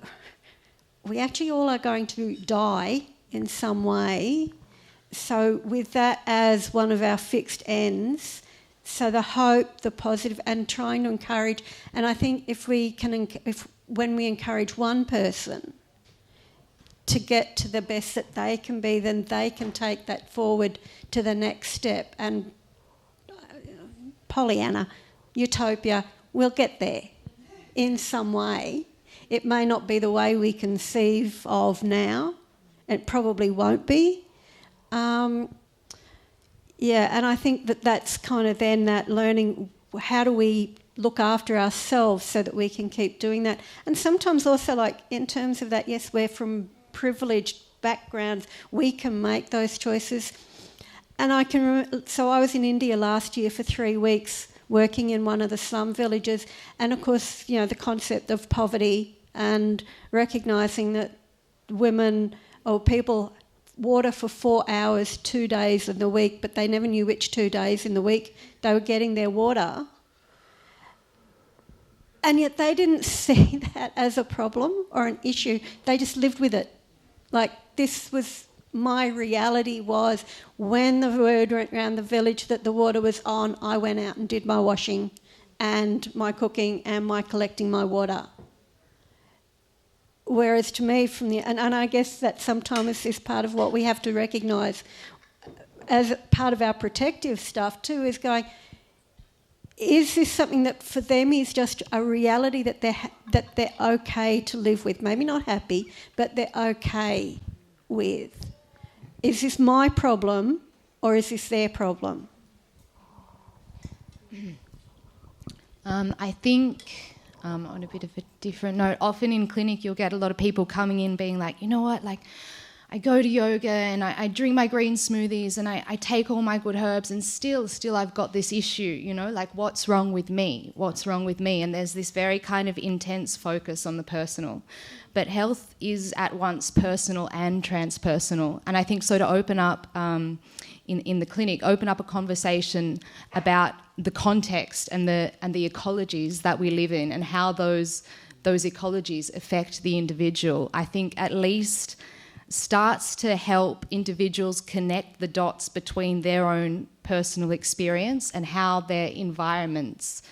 all are going to die in some way. So with that as one of our fixed ends, So the hope, the positive, and trying to encourage. And I think when we encourage one person to get to the best that they can be, then they can take that forward to the next step. And Pollyanna, utopia, we'll get there in some way. It may not be the way we conceive of now. It probably won't be. And I think that's kind of then that learning, how do we look after ourselves so that we can keep doing that? And sometimes also, like, in terms of that, yes, we're from privileged backgrounds, we can make those choices. And I can remember, so I was in India last year for 3 weeks working in one of the slum villages, and of course, you know, the concept of poverty and recognising that women or people water for 4 hours 2 days in the week, but they never knew which 2 days in the week they were getting their water. And yet they didn't see that as a problem or an issue. They just lived with it. Like, this was my reality, was when the word went around the village that the water was on, I went out and did my washing and my cooking and my collecting my water. Whereas to me, and I guess that sometimes is part of what we have to recognise as part of our protective stuff too, is going, is this something that for them is just a reality that they're okay to live with? Maybe not happy, but they're okay with. Is this my problem or is this their problem? I think on a bit of a different note, often in clinic you'll get a lot of people coming in being like, you know what, like, I go to yoga and I drink my green smoothies and I take all my good herbs, and still I've got this issue, you know, like, what's wrong with me? What's wrong with me? And there's this very kind of intense focus on the personal. But health is at once personal and transpersonal. And I think so to open up in the clinic, open up a conversation about the context and the ecologies that we live in and how those ecologies affect the individual, I think at least starts to help individuals connect the dots between their own personal experience and how their environments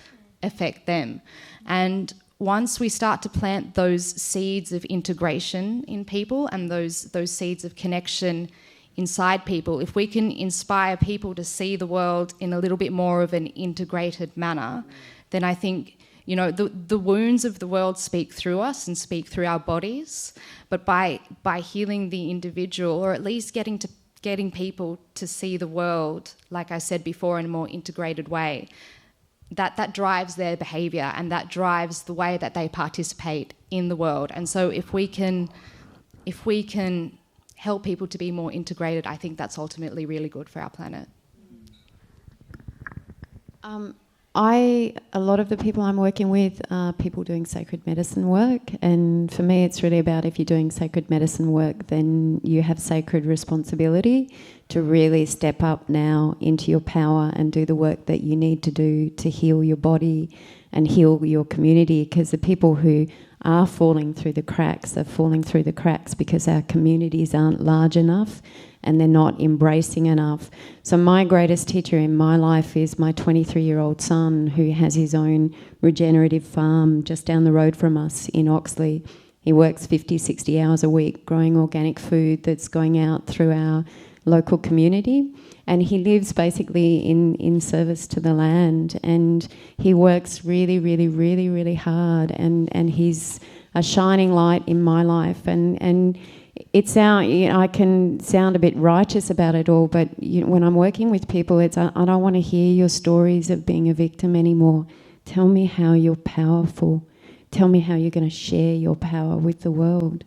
affect them. And once we start to plant those seeds of integration in people and those seeds of connection inside people, if we can inspire people to see the world in a little bit more of an integrated manner, then I think, you know, the wounds of the world speak through us and speak through our bodies, but by healing the individual, or at least getting people to see the world, like I said before, in a more integrated way, that drives their behaviour and that drives the way that they participate in the world. And so if we can help people to be more integrated, I think that's ultimately really good for our planet. A lot of the people I'm working with are people doing sacred medicine work, and for me it's really about, if you're doing sacred medicine work, then you have sacred responsibility to really step up now into your power and do the work that you need to do to heal your body and heal your community, because the people who are falling through the cracks are falling through the cracks because our communities aren't large enough and they're not embracing enough. So my greatest teacher in my life is my 23-year-old son, who has his own regenerative farm just down the road from us in Oxley. He works 50, 60 hours a week growing organic food that's going out through our local community, and he lives basically in service to the land, and he works really, really, really, really hard, and he's a shining light in my life, and I can sound a bit righteous about it all, but when I'm working with people, I don't want to hear your stories of being a victim anymore. Tell me how you're powerful. Tell me how you're going to share your power with the world.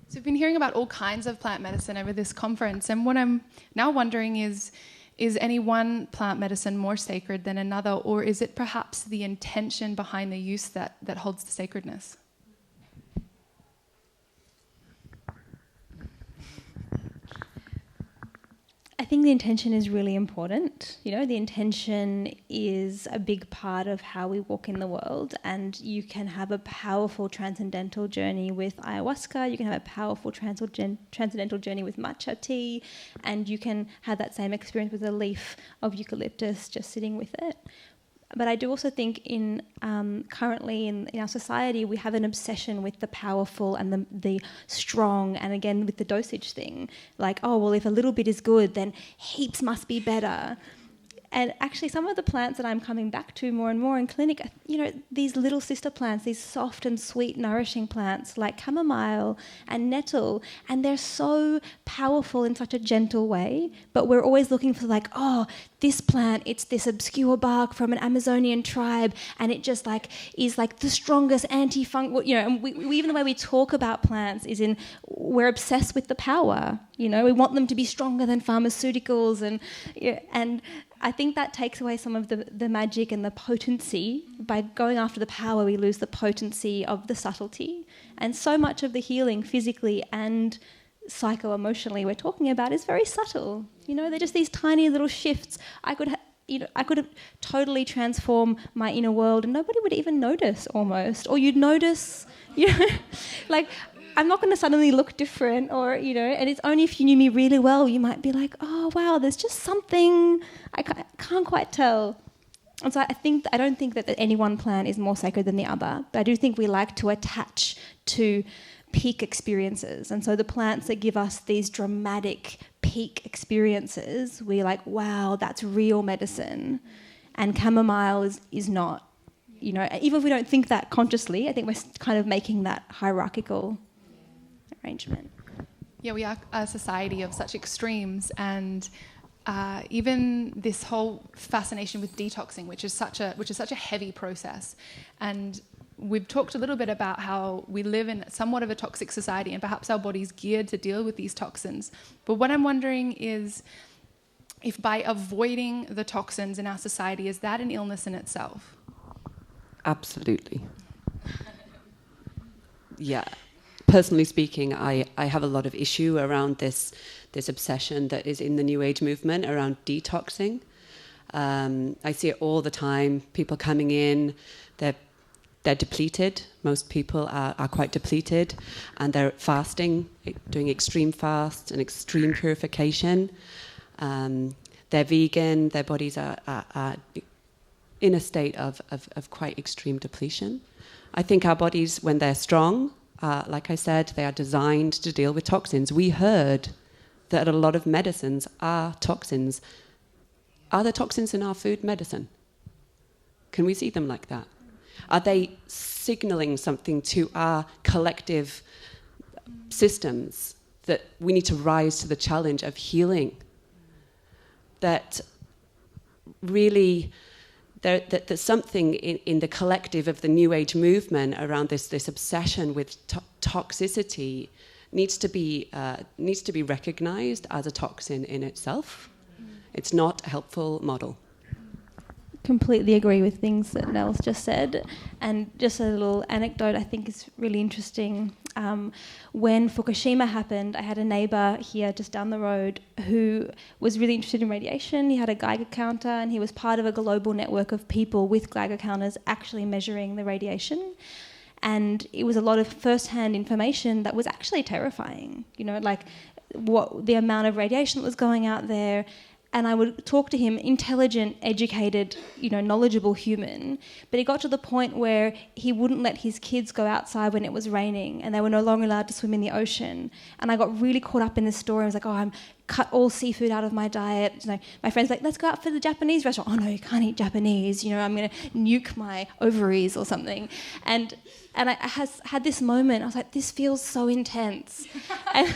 So we've been hearing about all kinds of plant medicine over this conference, and what I'm now wondering is any one plant medicine more sacred than another, or is it perhaps the intention behind the use that holds the sacredness? I think the intention is really important. You know, the intention is a big part of how we walk in the world, and you can have a powerful transcendental journey with ayahuasca, you can have a powerful transcendental journey with matcha tea, and you can have that same experience with a leaf of eucalyptus just sitting with it. But I do also think currently in our society, we have an obsession with the powerful and the strong, and again with the dosage thing. Like, oh, well, if a little bit is good, then heaps must be better. And actually some of the plants that I'm coming back to more and more in clinic, you know, these little sister plants, these soft and sweet, nourishing plants like chamomile and nettle, and they're so powerful in such a gentle way, but we're always looking for like, oh, this plant, it's this obscure bark from an Amazonian tribe, and it just like is like the strongest anti-fungal, you know, and we even the way we talk about plants is we're obsessed with the power, you know, we want them to be stronger than pharmaceuticals, and I think that takes away some of the magic and the potency. By going after the power, we lose the potency of the subtlety. And so much of the healing physically and psycho-emotionally we're talking about is very subtle. You know, they're just these tiny little shifts. I could have totally transformed my inner world and nobody would even notice almost. Or you'd notice, you know, like, I'm not going to suddenly look different, or, you know, and it's only if you knew me really well, you might be like, oh, wow, there's just something I can't quite tell. And so I don't think that any one plant is more sacred than the other, but I do think we like to attach to peak experiences. And so the plants that give us these dramatic peak experiences, we're like, wow, that's real medicine. And chamomile is not, you know, even if we don't think that consciously, I think we're kind of making that hierarchical arrangement. Yeah, we are a society of such extremes, and even this whole fascination with detoxing, which is such a heavy process. And we've talked a little bit about how we live in somewhat of a toxic society, and perhaps our body's geared to deal with these toxins. But what I'm wondering is, if by avoiding the toxins in our society, is that an illness in itself? Absolutely. Yeah. Personally speaking, I have a lot of issue around this obsession that is in the New Age movement around detoxing. I see it all the time. People coming in, they're depleted. Most people are quite depleted, and they're fasting, doing extreme fast and extreme purification. They're vegan. Their bodies are in a state of quite extreme depletion. I think our bodies, when they're strong, like I said, they are designed to deal with toxins. We heard that a lot of medicines are toxins. Are there toxins in our food medicine? Can we see them like that? Are they signaling something to our collective systems that we need to rise to the challenge of healing? That really... There's something in the collective of the New Age movement around this obsession with toxicity needs to be recognised as a toxin in itself. It's not a helpful model. Completely agree with things that Nell's just said. And just a little anecdote I think is really interesting. When Fukushima happened, I had a neighbour here just down the road who was really interested in radiation. He had a Geiger counter, and he was part of a global network of people with Geiger counters actually measuring the radiation. And it was a lot of first-hand information that was actually terrifying, you know, like what the amount of radiation that was going out there. And I would talk to him, intelligent, educated, you know, knowledgeable human. But he got to the point where he wouldn't let his kids go outside when it was raining, and they were no longer allowed to swim in the ocean. And I got really caught up in this story. I was like, oh, I'm cut all seafood out of my diet. You know, my friend's like, let's go out for the Japanese restaurant. Oh no, you can't eat Japanese. You know, I'm going to nuke my ovaries or something. And I had this moment. I was like, this feels so intense. And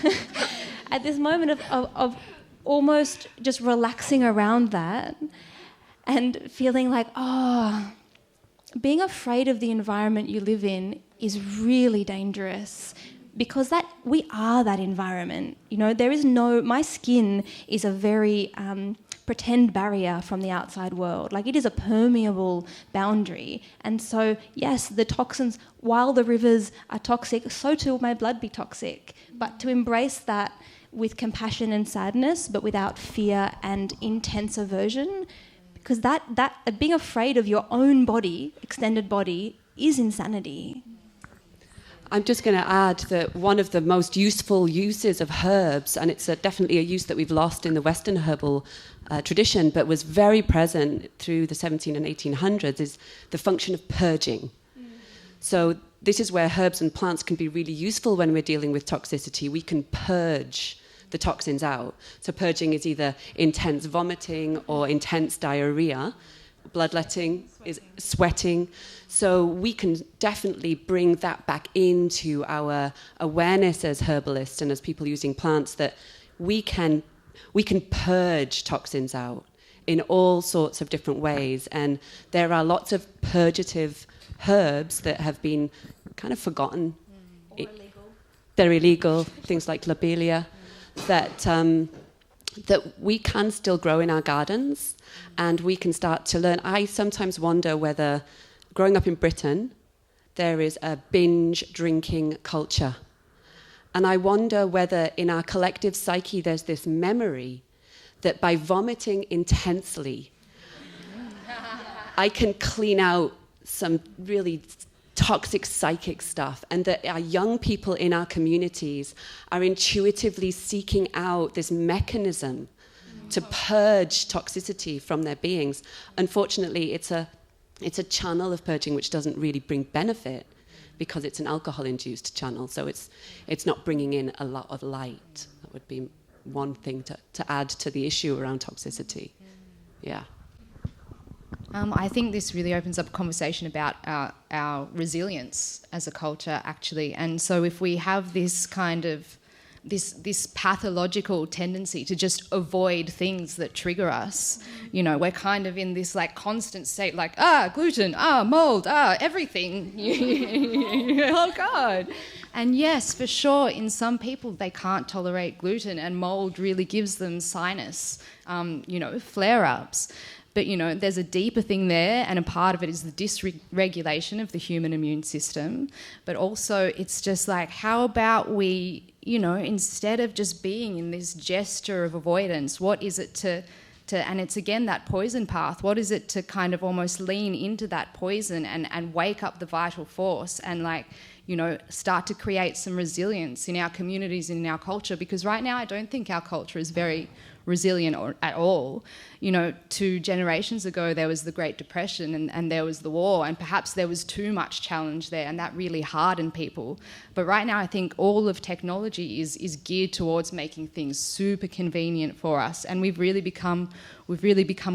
at this moment of almost just relaxing around that and feeling like, oh, being afraid of the environment you live in is really dangerous, because that we are that environment. You know, there is no... My skin is a very pretend barrier from the outside world. Like, it is a permeable boundary. And so, yes, the toxins, while the rivers are toxic, so too will my blood be toxic. But to embrace that with compassion and sadness, but without fear and intense aversion. Because that being afraid of your own body, extended body, is insanity. I'm just going to add that one of the most useful uses of herbs, and it's definitely a use that we've lost in the Western herbal tradition, but was very present through the 17 and 1800s, is the function of purging. So this is where herbs and plants can be really useful when we're dealing with toxicity. We can purge the toxins out. So purging is either intense vomiting or intense diarrhea. Bloodletting is sweating. So we can definitely bring that back into our awareness as herbalists and as people using plants, that we can purge toxins out in all sorts of different ways. And there are lots of purgative herbs that have been kind of forgotten. Or illegal. They're illegal, things like lobelia, that we can still grow in our gardens, and we can start to learn. I sometimes wonder whether, growing up in Britain, there is a binge drinking culture. And I wonder whether in our collective psyche there's this memory that by vomiting intensely, I can clean out some really toxic psychic stuff, and that our young people in our communities are intuitively seeking out this mechanism to purge toxicity from their beings. Unfortunately, it's a channel of purging which doesn't really bring benefit, because it's an alcohol-induced channel, so it's not bringing in a lot of light. That would be one thing to add to the issue around toxicity. Yeah. I think this really opens up a conversation about our resilience as a culture, actually. And so if we have this kind of this pathological tendency to just avoid things that trigger us, you know, we're kind of in this like constant state, like, gluten, mold, everything. Oh God. And yes, for sure, in some people they can't tolerate gluten, and mold really gives them sinus, flare-ups. But, you know, there's a deeper thing there, and a part of it is the dysregulation of the human immune system. But also it's just like, how about we, you know, instead of just being in this gesture of avoidance, what is it to and it's again that poison path, what is it to kind of almost lean into that poison and wake up the vital force and, like, you know, start to create some resilience in our communities and in our culture? Because right now I don't think our culture is very resilient at all. You know, 2 generations ago there was the Great Depression and there was the war, and perhaps there was too much challenge there, and that really hardened people. But right now I think all of technology is geared towards making things super convenient for us, and we've really become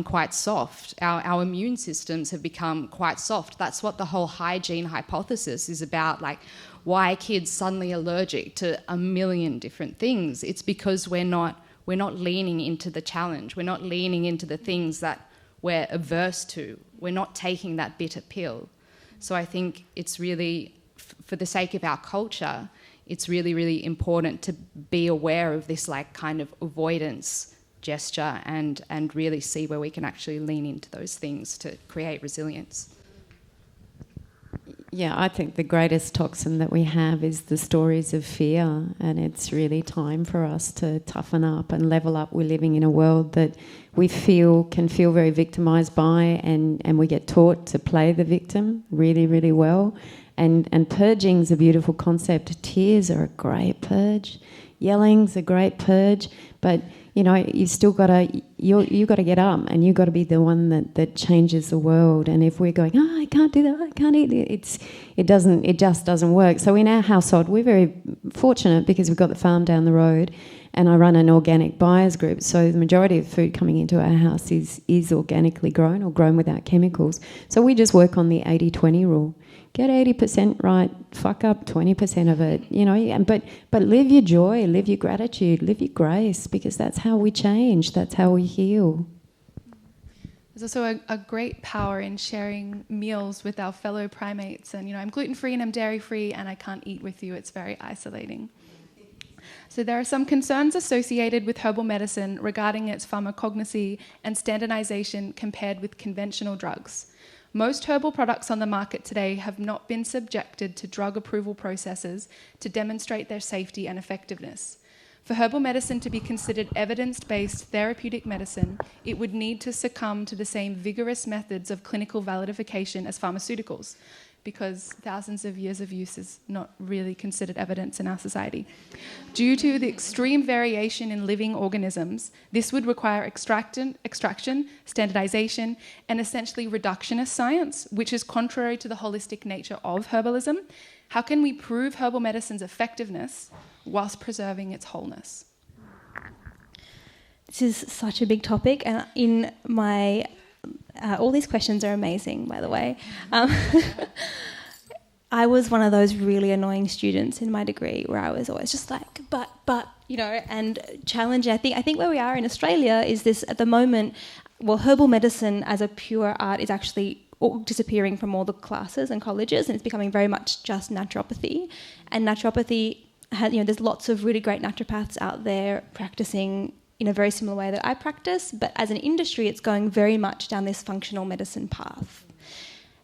quite soft. Our immune systems have become quite soft. That's what the whole hygiene hypothesis is about, like why are kids suddenly allergic to a million different things. It's because we're not leaning into the challenge. We're not leaning into the things that we're averse to. We're not taking that bitter pill. So I think it's really, for the sake of our culture, it's really, really important to be aware of this like kind of avoidance gesture and really see where we can actually lean into those things to create resilience. Yeah, I think the greatest toxin that we have is the stories of fear, and it's really time for us to toughen up and level up. We're living in a world that we can feel very victimised by, and we get taught to play the victim really, really well. And purging's a beautiful concept. Tears are a great purge. Yelling's a great purge, but you know, you've still got to get up, and you've got to be the one that changes the world. And if we're going, I can't do that, I can't eat it, it just doesn't work. So in our household, we're very fortunate because we've got the farm down the road, and I run an organic buyers group. So the majority of food coming into our house is organically grown or grown without chemicals. So we just work on the 80-20 rule. Get 80% right, fuck up 20% of it, you know, but live your joy, live your gratitude, live your grace, because that's how we change, that's how we heal. There's also a great power in sharing meals with our fellow primates. And, you know, I'm gluten-free and I'm dairy-free and I can't eat with you. It's very isolating. So there are some concerns associated with herbal medicine regarding its pharmacognosy and standardization compared with conventional drugs. Most herbal products on the market today have not been subjected to drug approval processes to demonstrate their safety and effectiveness. For herbal medicine to be considered evidence-based therapeutic medicine, it would need to succumb to the same vigorous methods of clinical validification as pharmaceuticals, because thousands of years of use is not really considered evidence in our society. Due to the extreme variation in living organisms, this would require extraction, standardization, and essentially reductionist science, which is contrary to the holistic nature of herbalism. How can we prove herbal medicine's effectiveness whilst preserving its wholeness? This is such a big topic, and in my all these questions are amazing, by the way. I was one of those really annoying students in my degree where I was always just like, but, you know, and challenging. I think where we are in Australia is this at the moment, well, herbal medicine as a pure art is actually disappearing from all the classes and colleges, and it's becoming very much just naturopathy. And naturopathy has, you know, there's lots of really great naturopaths out there practicing in a very similar way that I practice, but as an industry, it's going very much down this functional medicine path.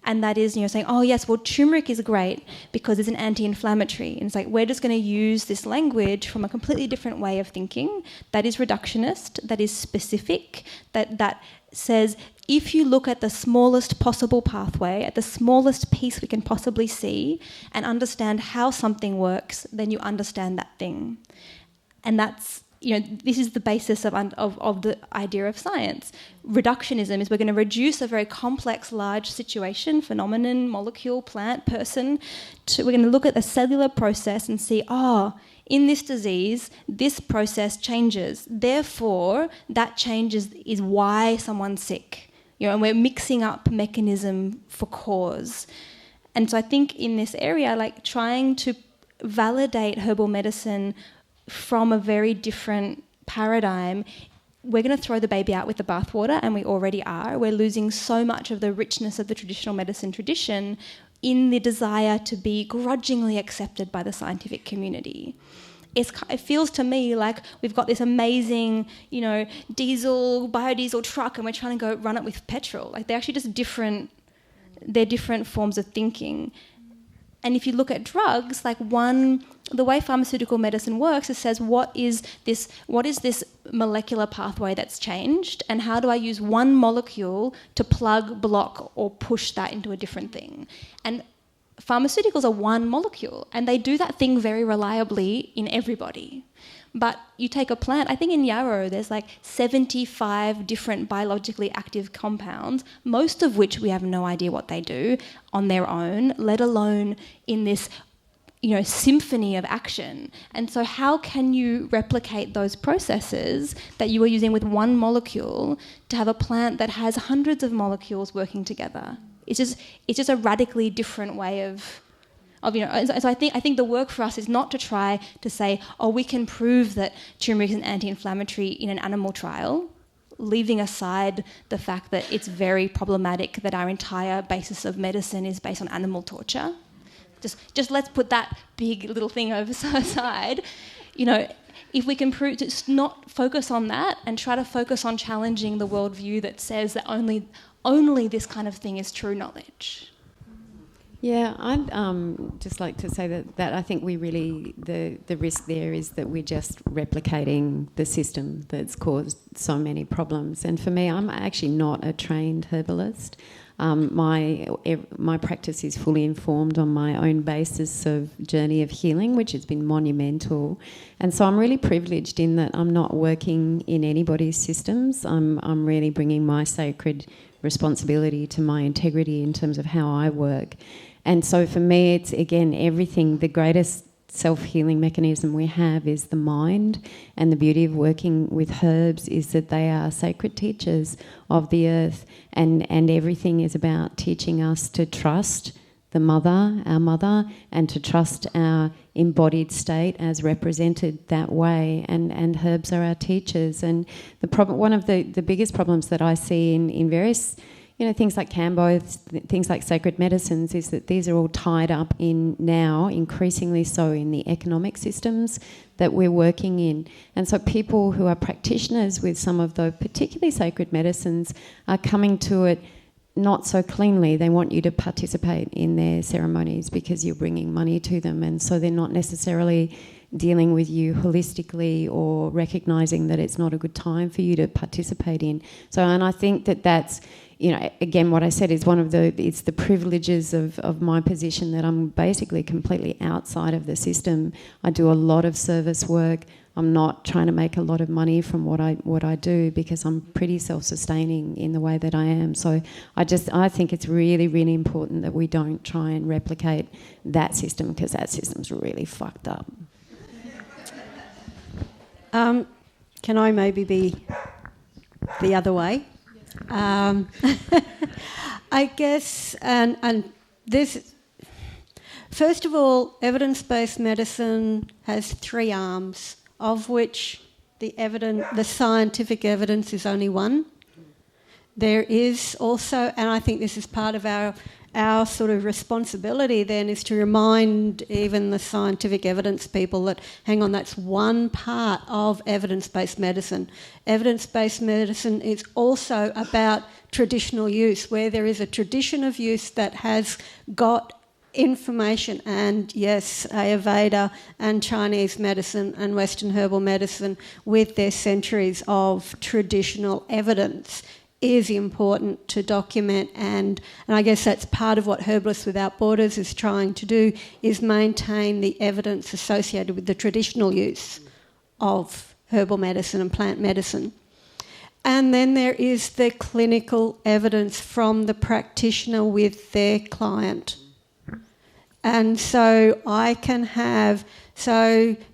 And that is, you know, saying, oh yes, well, turmeric is great because it's an anti-inflammatory. And it's like, we're just going to use this language from a completely different way of thinking that is reductionist, that is specific, that says, if you look at the smallest possible pathway, at the smallest piece we can possibly see, and understand how something works, then you understand that thing. And that's, you know, this is the basis of the idea of science. Reductionism is we're going to reduce a very complex, large situation, phenomenon, molecule, plant, person. We're going to look at the cellular process and see, in this disease, this process changes. Therefore, that change is why someone's sick. You know, and we're mixing up mechanism for cause. And so I think in this area, like trying to validate herbal medicine from a very different paradigm, we're going to throw the baby out with the bathwater, and we already are. We're losing so much of the richness of the traditional medicine tradition in the desire to be grudgingly accepted by the scientific community. It feels to me like we've got this amazing, you know, biodiesel truck, and we're trying to go run it with petrol. Like, they're actually just different. They're different forms of thinking. And if you look at drugs, like the way pharmaceutical medicine works, it says what is this molecular pathway that's changed, and how do I use one molecule to plug, block, or push that into a different thing? And pharmaceuticals are one molecule, and they do that thing very reliably in everybody. But you take a plant, I think in yarrow there's like 75 different biologically active compounds, most of which we have no idea what they do on their own, let alone in this, you know, symphony of action. And so how can you replicate those processes that you are using with one molecule to have a plant that has hundreds of molecules working together? It's just a radically different way of you know. So I think the work for us is not to try to say, we can prove that turmeric is an anti-inflammatory in an animal trial, leaving aside the fact that it's very problematic that our entire basis of medicine is based on animal torture. Just let's put that big little thing aside. You know, if we can prove, just not focus on that and try to focus on challenging the worldview that says that only this kind of thing is true knowledge. Yeah, I'd just like to say that I think we really, the risk there is that we're just replicating the system that's caused so many problems. And for me, I'm actually not a trained herbalist. My practice is fully informed on my own basis of journey of healing, which has been monumental. And so I'm really privileged in that I'm not working in anybody's systems. I'm really bringing my sacred responsibility to my integrity in terms of how I work. And so for me, it's, again, everything. The greatest self-healing mechanism we have is the mind, and the beauty of working with herbs is that they are sacred teachers of the earth, and everything is about teaching us to trust the mother, our mother, and to trust our embodied state as represented that way, and herbs are our teachers. And the problem, one of the biggest problems that I see in various, you know, things like Cambo, things like sacred medicines, is that these are all tied up in now, increasingly so, in the economic systems that we're working in. And so people who are practitioners with some of the particularly sacred medicines are coming to it not so cleanly. They want you to participate in their ceremonies because you're bringing money to them, and so they're not necessarily dealing with you holistically or recognising that it's not a good time for you to participate in. So, and I think that that's, you know, again, what I said is it's the privileges of my position that I'm basically completely outside of the system. I do a lot of service work. I'm not trying to make a lot of money from what I do because I'm pretty self-sustaining in the way that I am. So I think it's really, really important that we don't try and replicate that system, because that system's really fucked up. Can I maybe be the other way? I guess, and this, first of all, evidence-based medicine has 3 arms, of which the scientific evidence is only one. There is also, and I think this is part of our sort of responsibility then, is to remind even the scientific evidence people that, hang on, that's one part of evidence-based medicine. Evidence-based medicine is also about traditional use, where there is a tradition of use that has got information, and yes, Ayurveda and Chinese medicine and Western herbal medicine with their centuries of traditional evidence is important to document, and I guess that's part of what Herbalists Without Borders is trying to do, is maintain the evidence associated with the traditional use of herbal medicine and plant medicine. And then there is the clinical evidence from the practitioner with their client. And so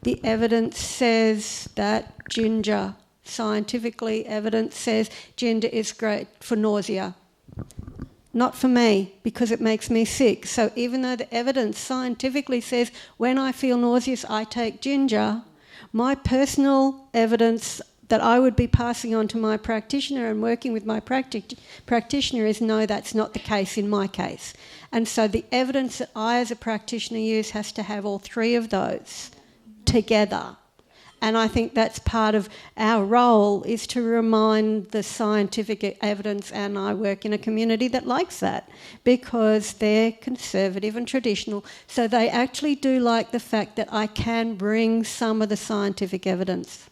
the evidence says that ginger, scientifically evidence says ginger is great for nausea. Not for me, because it makes me sick. So even though the evidence scientifically says when I feel nauseous I take ginger, my personal evidence that I would be passing on to my practitioner and working with my practitioner is, no, that's not the case in my case. And so the evidence that I as a practitioner use has to have all 3 of those together. And I think that's part of our role, is to remind the scientific evidence, and I work in a community that likes that because they're conservative and traditional. So they actually do like the fact that I can bring some of the scientific evidence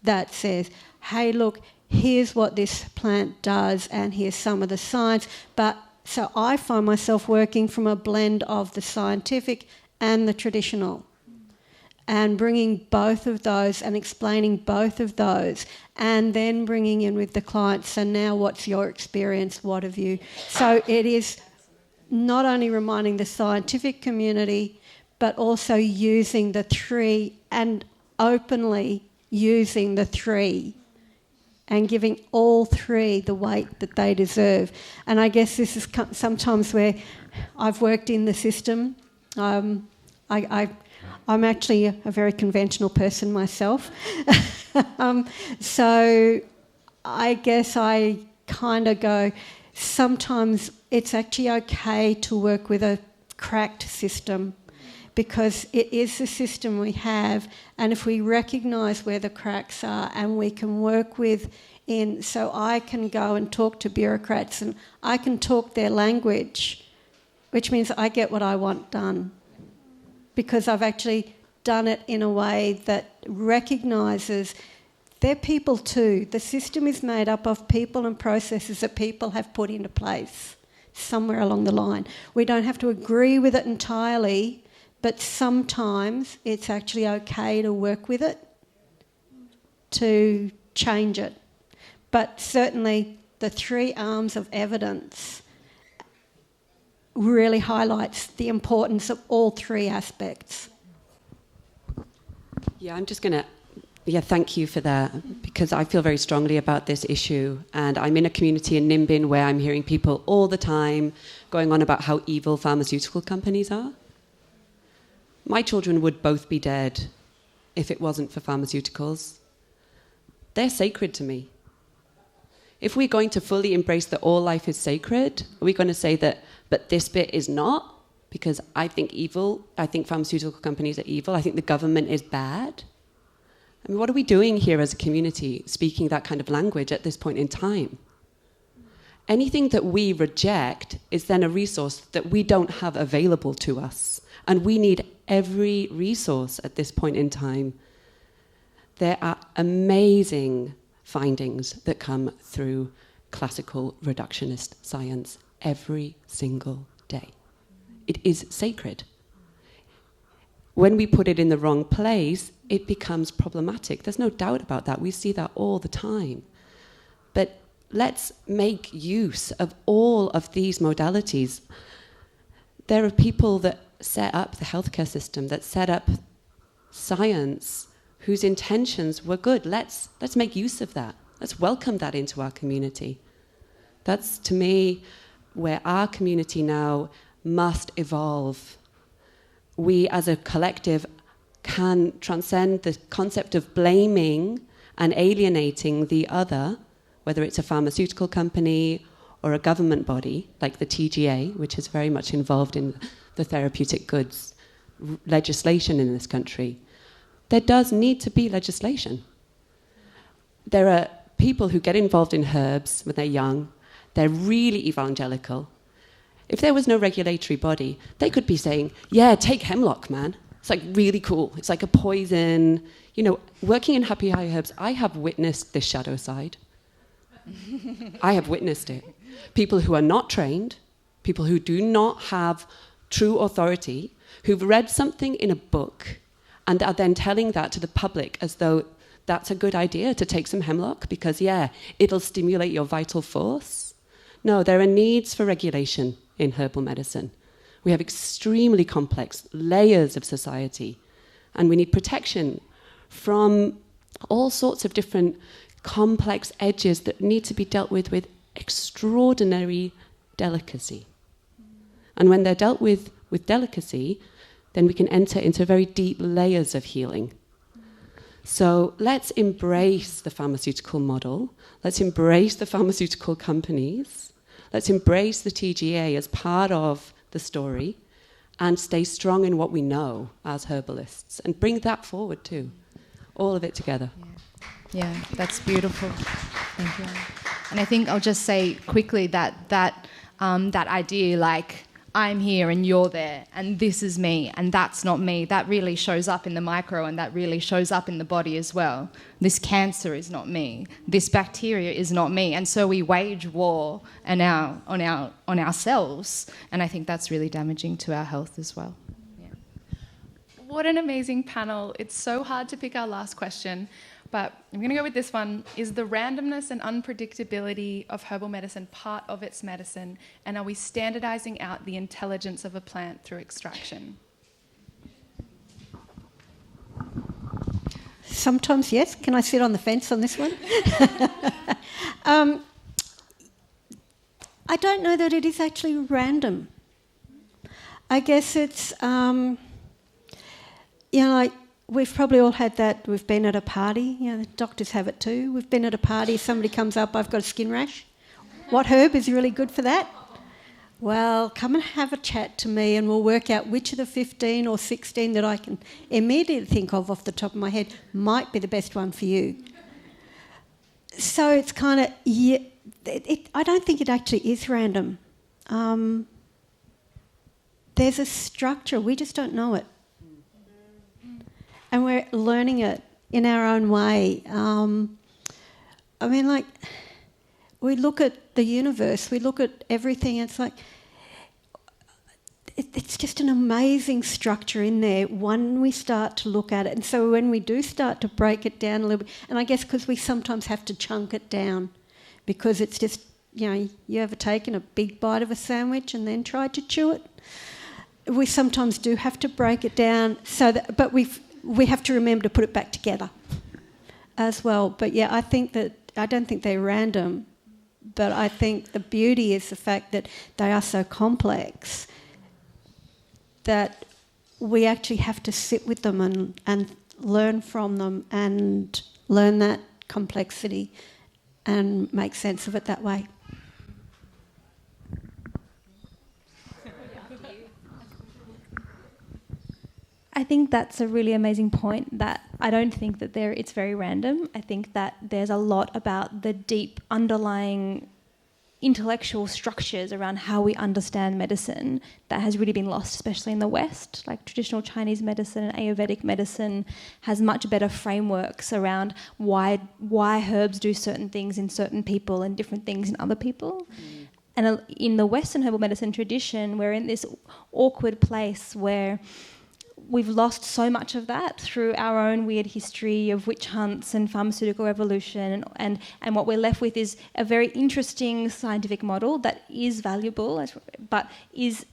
that says, hey, look, here's what this plant does and here's some of the science. But so I find myself working from a blend of the scientific and the traditional, and bringing both of those and explaining both of those, and then bringing in with the client, so now what's your experience, what have you... So it is not only reminding the scientific community, but also using the 3 and openly using the 3 and giving all 3 the weight that they deserve. And I guess this is sometimes where I've worked in the system. I'm actually a very conventional person myself. So I guess I kind of go, sometimes it's actually okay to work with a cracked system, because it is the system we have, and if we recognise where the cracks are and we can work with so I can go and talk to bureaucrats and I can talk their language, which means I get what I want done, because I've actually done it in a way that recognises they're people too. The system is made up of people and processes that people have put into place somewhere along the line. We don't have to agree with it entirely, but sometimes it's actually okay to work with it, to change it. But certainly the 3 arms of evidence really highlights the importance of all 3 aspects. Yeah, I'm just going to... Yeah, thank you for that, because I feel very strongly about this issue, and I'm in a community in Nimbin where I'm hearing people all the time going on about how evil pharmaceutical companies are. My children would both be dead if it wasn't for pharmaceuticals. They're sacred to me. If we're going to fully embrace that all life is sacred, are we going to say that, but this bit is not? Because I think pharmaceutical companies are evil. I think the government is bad. I mean, what are we doing here as a community, speaking that kind of language at this point in time? Anything that we reject is then a resource that we don't have available to us. And we need every resource at this point in time. There are amazing findings that come through classical reductionist science every single day. It is sacred. When we put it in the wrong place, it becomes problematic. There's no doubt about that. We see that all the time. But let's make use of all of these modalities. There are people that set up the healthcare system, that set up science, whose intentions were good. Let's make use of that. Let's welcome that into our community. That's, to me, where our community now must evolve. We, as a collective, can transcend the concept of blaming and alienating the other, whether it's a pharmaceutical company or a government body, like the TGA, which is very much involved in the therapeutic goods legislation in this country. There does need to be legislation. There are people who get involved in herbs when they're young. They're really evangelical. If there was no regulatory body, they could be saying, yeah, take hemlock, man. It's like really cool. It's like a poison. You know, working in Happy High Herbs, I have witnessed this shadow side. I have witnessed it. People who are not trained, people who do not have true authority, who've read something in a book and are then telling that to the public as though that's a good idea to take some hemlock because, yeah, it'll stimulate your vital force. No, there are needs for regulation in herbal medicine. We have extremely complex layers of society, and we need protection from all sorts of different complex edges that need to be dealt with extraordinary delicacy. And when they're dealt with delicacy, then we can enter into very deep layers of healing. So let's embrace the pharmaceutical model. Let's embrace the pharmaceutical companies. Let's embrace the TGA as part of the story and stay strong in what we know as herbalists and bring that forward too. All of it together. Yeah, that's beautiful. Thank you. And I think I'll just say quickly that idea, like, I'm here and you're there and this is me and that's not me, that really shows up in the micro and that really shows up in the body as well. This cancer is not me. This bacteria is not me. And so we wage war on ourselves, and I think that's really damaging to our health as well. Yeah. What an amazing panel. It's so hard to pick our last question, but I'm going to go with this one. Is the randomness and unpredictability of herbal medicine part of its medicine, and are we standardizing out the intelligence of a plant through extraction? Sometimes yes. Can I sit on the fence on this one? I don't know that it is actually random. I guess it's, like, we've probably all had that. We've been at a party. The doctors have it too. We've been at a party. Somebody comes up, I've got a skin rash. What herb is really good for that? Well, come and have a chat to me and we'll work out which of the 15 or 16 that I can immediately think of off the top of my head might be the best one for you. So it's kind of, I don't think it actually is random. There's a structure. We just don't know it. And we're learning it in our own way. We look at the universe, we look at everything, and it's like, it's just an amazing structure in there when we start to look at it. And so when we do start to break it down a little bit, and I guess because we sometimes have to chunk it down, because it's just, you ever taken a big bite of a sandwich and then tried to chew it? We sometimes do have to break it down, but we have to remember to put it back together as well. But yeah, I don't think they're random, but I think the beauty is the fact that they are so complex that we actually have to sit with them and learn from them and learn that complexity and make sense of it that way. I think that's a really amazing point, that I don't think that it's very random. I think that there's a lot about the deep underlying intellectual structures around how we understand medicine that has really been lost, especially in the West. Like traditional Chinese medicine and Ayurvedic medicine has much better frameworks around why herbs do certain things in certain people and different things in other people. And in the Western herbal medicine tradition, we're in this awkward place where we've lost so much of that through our own weird history of witch hunts and pharmaceutical revolution, and what we're left with is a very interesting scientific model that is valuable but is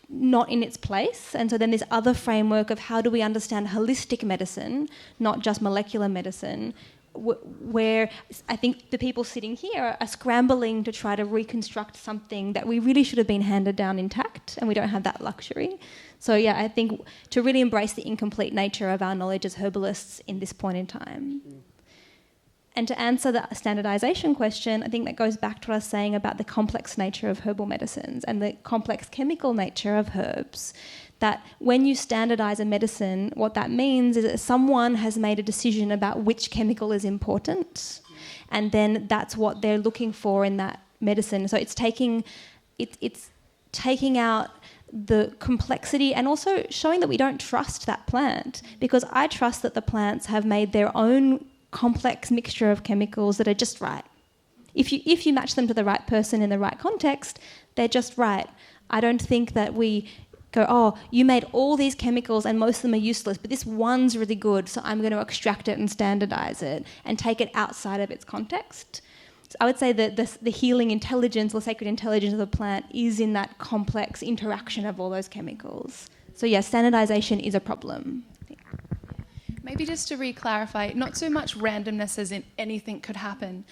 not in its place. And so then this other framework of how do we understand holistic medicine, not just molecular medicine, where I think the people sitting here are scrambling to try to reconstruct something that we really should have been handed down intact, and we don't have that luxury. So yeah, I think to really embrace the incomplete nature of our knowledge as herbalists in this point in time. And to answer the standardization question, I think that goes back to what I was saying about the complex nature of herbal medicines and the complex chemical nature of herbs. That when you standardize a medicine, what that means is that someone has made a decision about which chemical is important, and then that's what they're looking for in that medicine. So it's taking out the complexity and also showing that we don't trust that plant, because I trust that the plants have made their own complex mixture of chemicals that are just right. If you match them to the right person in the right context, they're just right. I don't think that we go, oh, you made all these chemicals and most of them are useless, but this one's really good, so I'm going to extract it and standardize it and take it outside of its context. So I would say that the healing intelligence or sacred intelligence of the plant is in that complex interaction of all those chemicals. So yeah, standardization is a problem. Maybe just to re-clarify, not so much randomness as in anything could happen,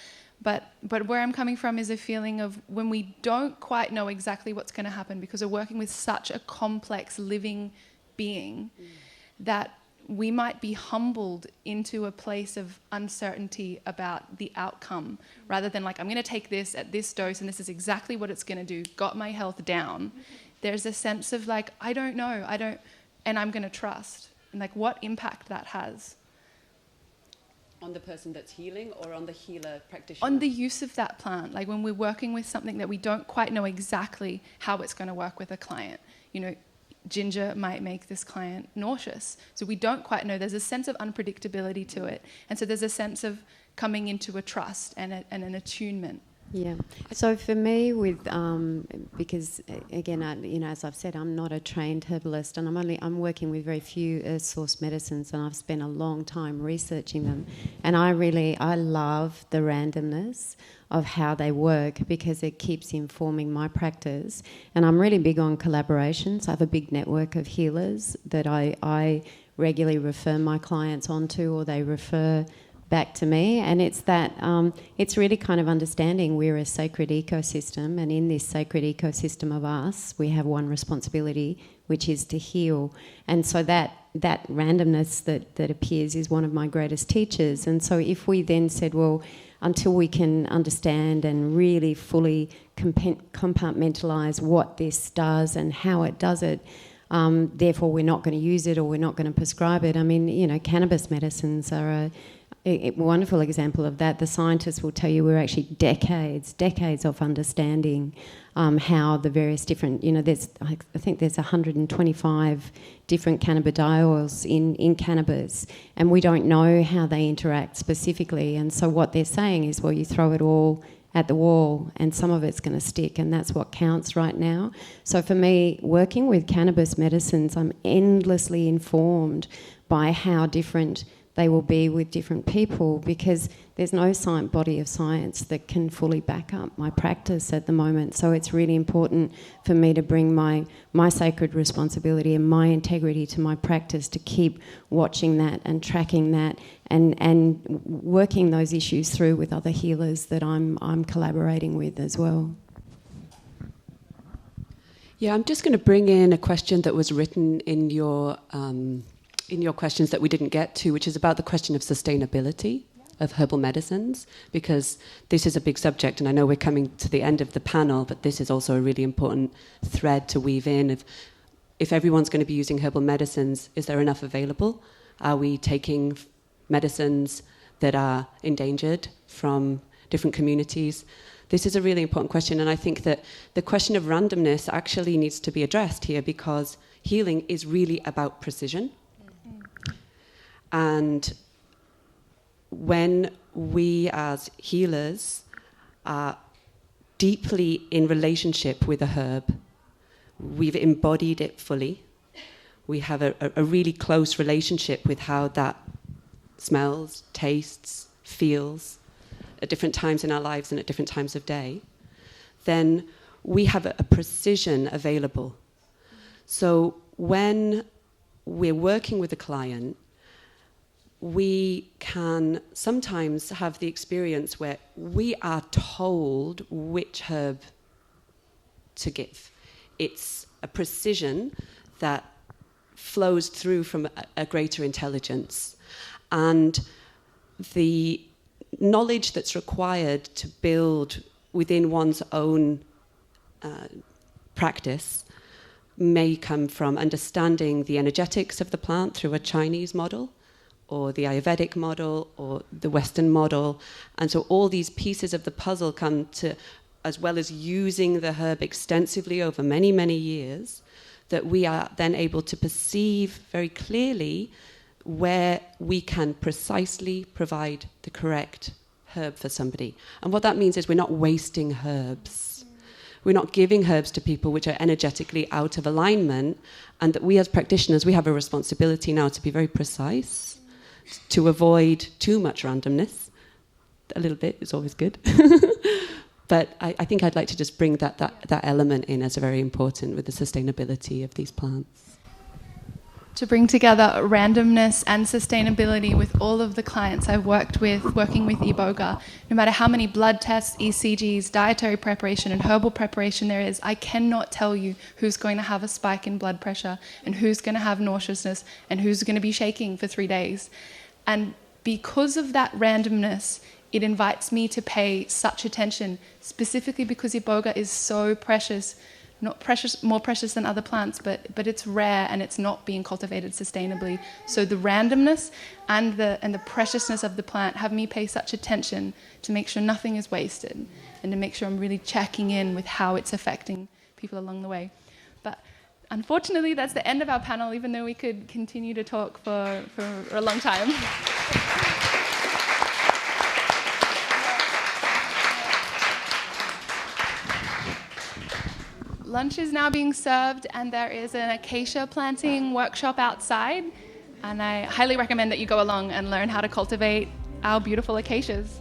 but where I'm coming from is a feeling of when we don't quite know exactly what's going to happen because we're working with such a complex living being that we might be humbled into a place of uncertainty about the outcome rather than like, I'm going to take this at this dose and this is exactly what it's going to do, got my health down. There's a sense of like, I don't know, and I'm going to trust. And like what impact that has. On the person that's healing or on the healer practitioner? On the use of that plant. Like when we're working with something that we don't quite know exactly how it's going to work with a client. You know, ginger might make this client nauseous. So we don't quite know. There's a sense of unpredictability to it. And so there's a sense of coming into a trust and an attunement. Yeah. So for me, because again, as I've said, I'm not a trained herbalist, and I'm working with very few earth source medicines, and I've spent a long time researching them, and I love the randomness of how they work because it keeps informing my practice. And I'm really big on collaborations. I have a big network of healers that I regularly refer my clients onto, or they refer back to me, and it's that it's really kind of understanding we're a sacred ecosystem, and in this sacred ecosystem of us we have one responsibility, which is to heal. And so that randomness that appears is one of my greatest teachers. And so if we then said, well, until we can understand and really fully compartmentalize what this does and how it does it, therefore we're not going to use it or we're not going to prescribe it. I mean, cannabis medicines are a wonderful example of that. The scientists will tell you we're actually decades of understanding how the various different, I think there's 125 different cannabidiols in cannabis, and we don't know how they interact specifically. And so what they're saying is, well, you throw it all at the wall and some of it's going to stick, and that's what counts right now. So for me, working with cannabis medicines, I'm endlessly informed by how different they will be with different people, because there's no body of science that can fully back up my practice at the moment. So it's really important for me to bring my sacred responsibility and my integrity to my practice, to keep watching that and tracking that and working those issues through with other healers that I'm collaborating with as well. Yeah, I'm just going to bring in a question that was written in your questions that we didn't get to, which is about the question of sustainability of herbal medicines, because this is a big subject, and I know we're coming to the end of the panel, but this is also a really important thread to weave in. If everyone's going to be using herbal medicines, is there enough available? Are we taking medicines that are endangered from different communities? This is a really important question, and I think that the question of randomness actually needs to be addressed here, because healing is really about precision. And when we as healers are deeply in relationship with a herb, we've embodied it fully. We have a really close relationship with how that smells, tastes, feels at different times in our lives and at different times of day, then we have a precision available. So when we're working with a client, we can sometimes have the experience where we are told which herb to give. It's a precision that flows through from a greater intelligence. And the knowledge that's required to build within one's own practice may come from understanding the energetics of the plant through a Chinese model, or the Ayurvedic model, or the Western model. And so all these pieces of the puzzle come to, as well as using the herb extensively over many, many years, that we are then able to perceive very clearly where we can precisely provide the correct herb for somebody. And what that means is we're not wasting herbs. We're not giving herbs to people which are energetically out of alignment, and that we as practitioners, we have a responsibility now to be very precise, to avoid too much randomness. A little bit is always good. But I think I'd like to just bring that element in as very important with the sustainability of these plants. To bring together randomness and sustainability with all of the clients I've worked with, working with Iboga, no matter how many blood tests, ECGs, dietary preparation and herbal preparation there is, I cannot tell you who's going to have a spike in blood pressure and who's going to have nauseousness and who's going to be shaking for 3 days. And because of that randomness, it invites me to pay such attention, specifically because Iboga is so precious, not precious, more precious than other plants, but it's rare and it's not being cultivated sustainably. So the randomness and the preciousness of the plant have me pay such attention to make sure nothing is wasted and to make sure I'm really checking in with how it's affecting people along the way. But unfortunately, that's the end of our panel, even though we could continue to talk for a long time. Lunch is now being served, and there is an acacia planting workshop outside, and I highly recommend that you go along and learn how to cultivate our beautiful acacias.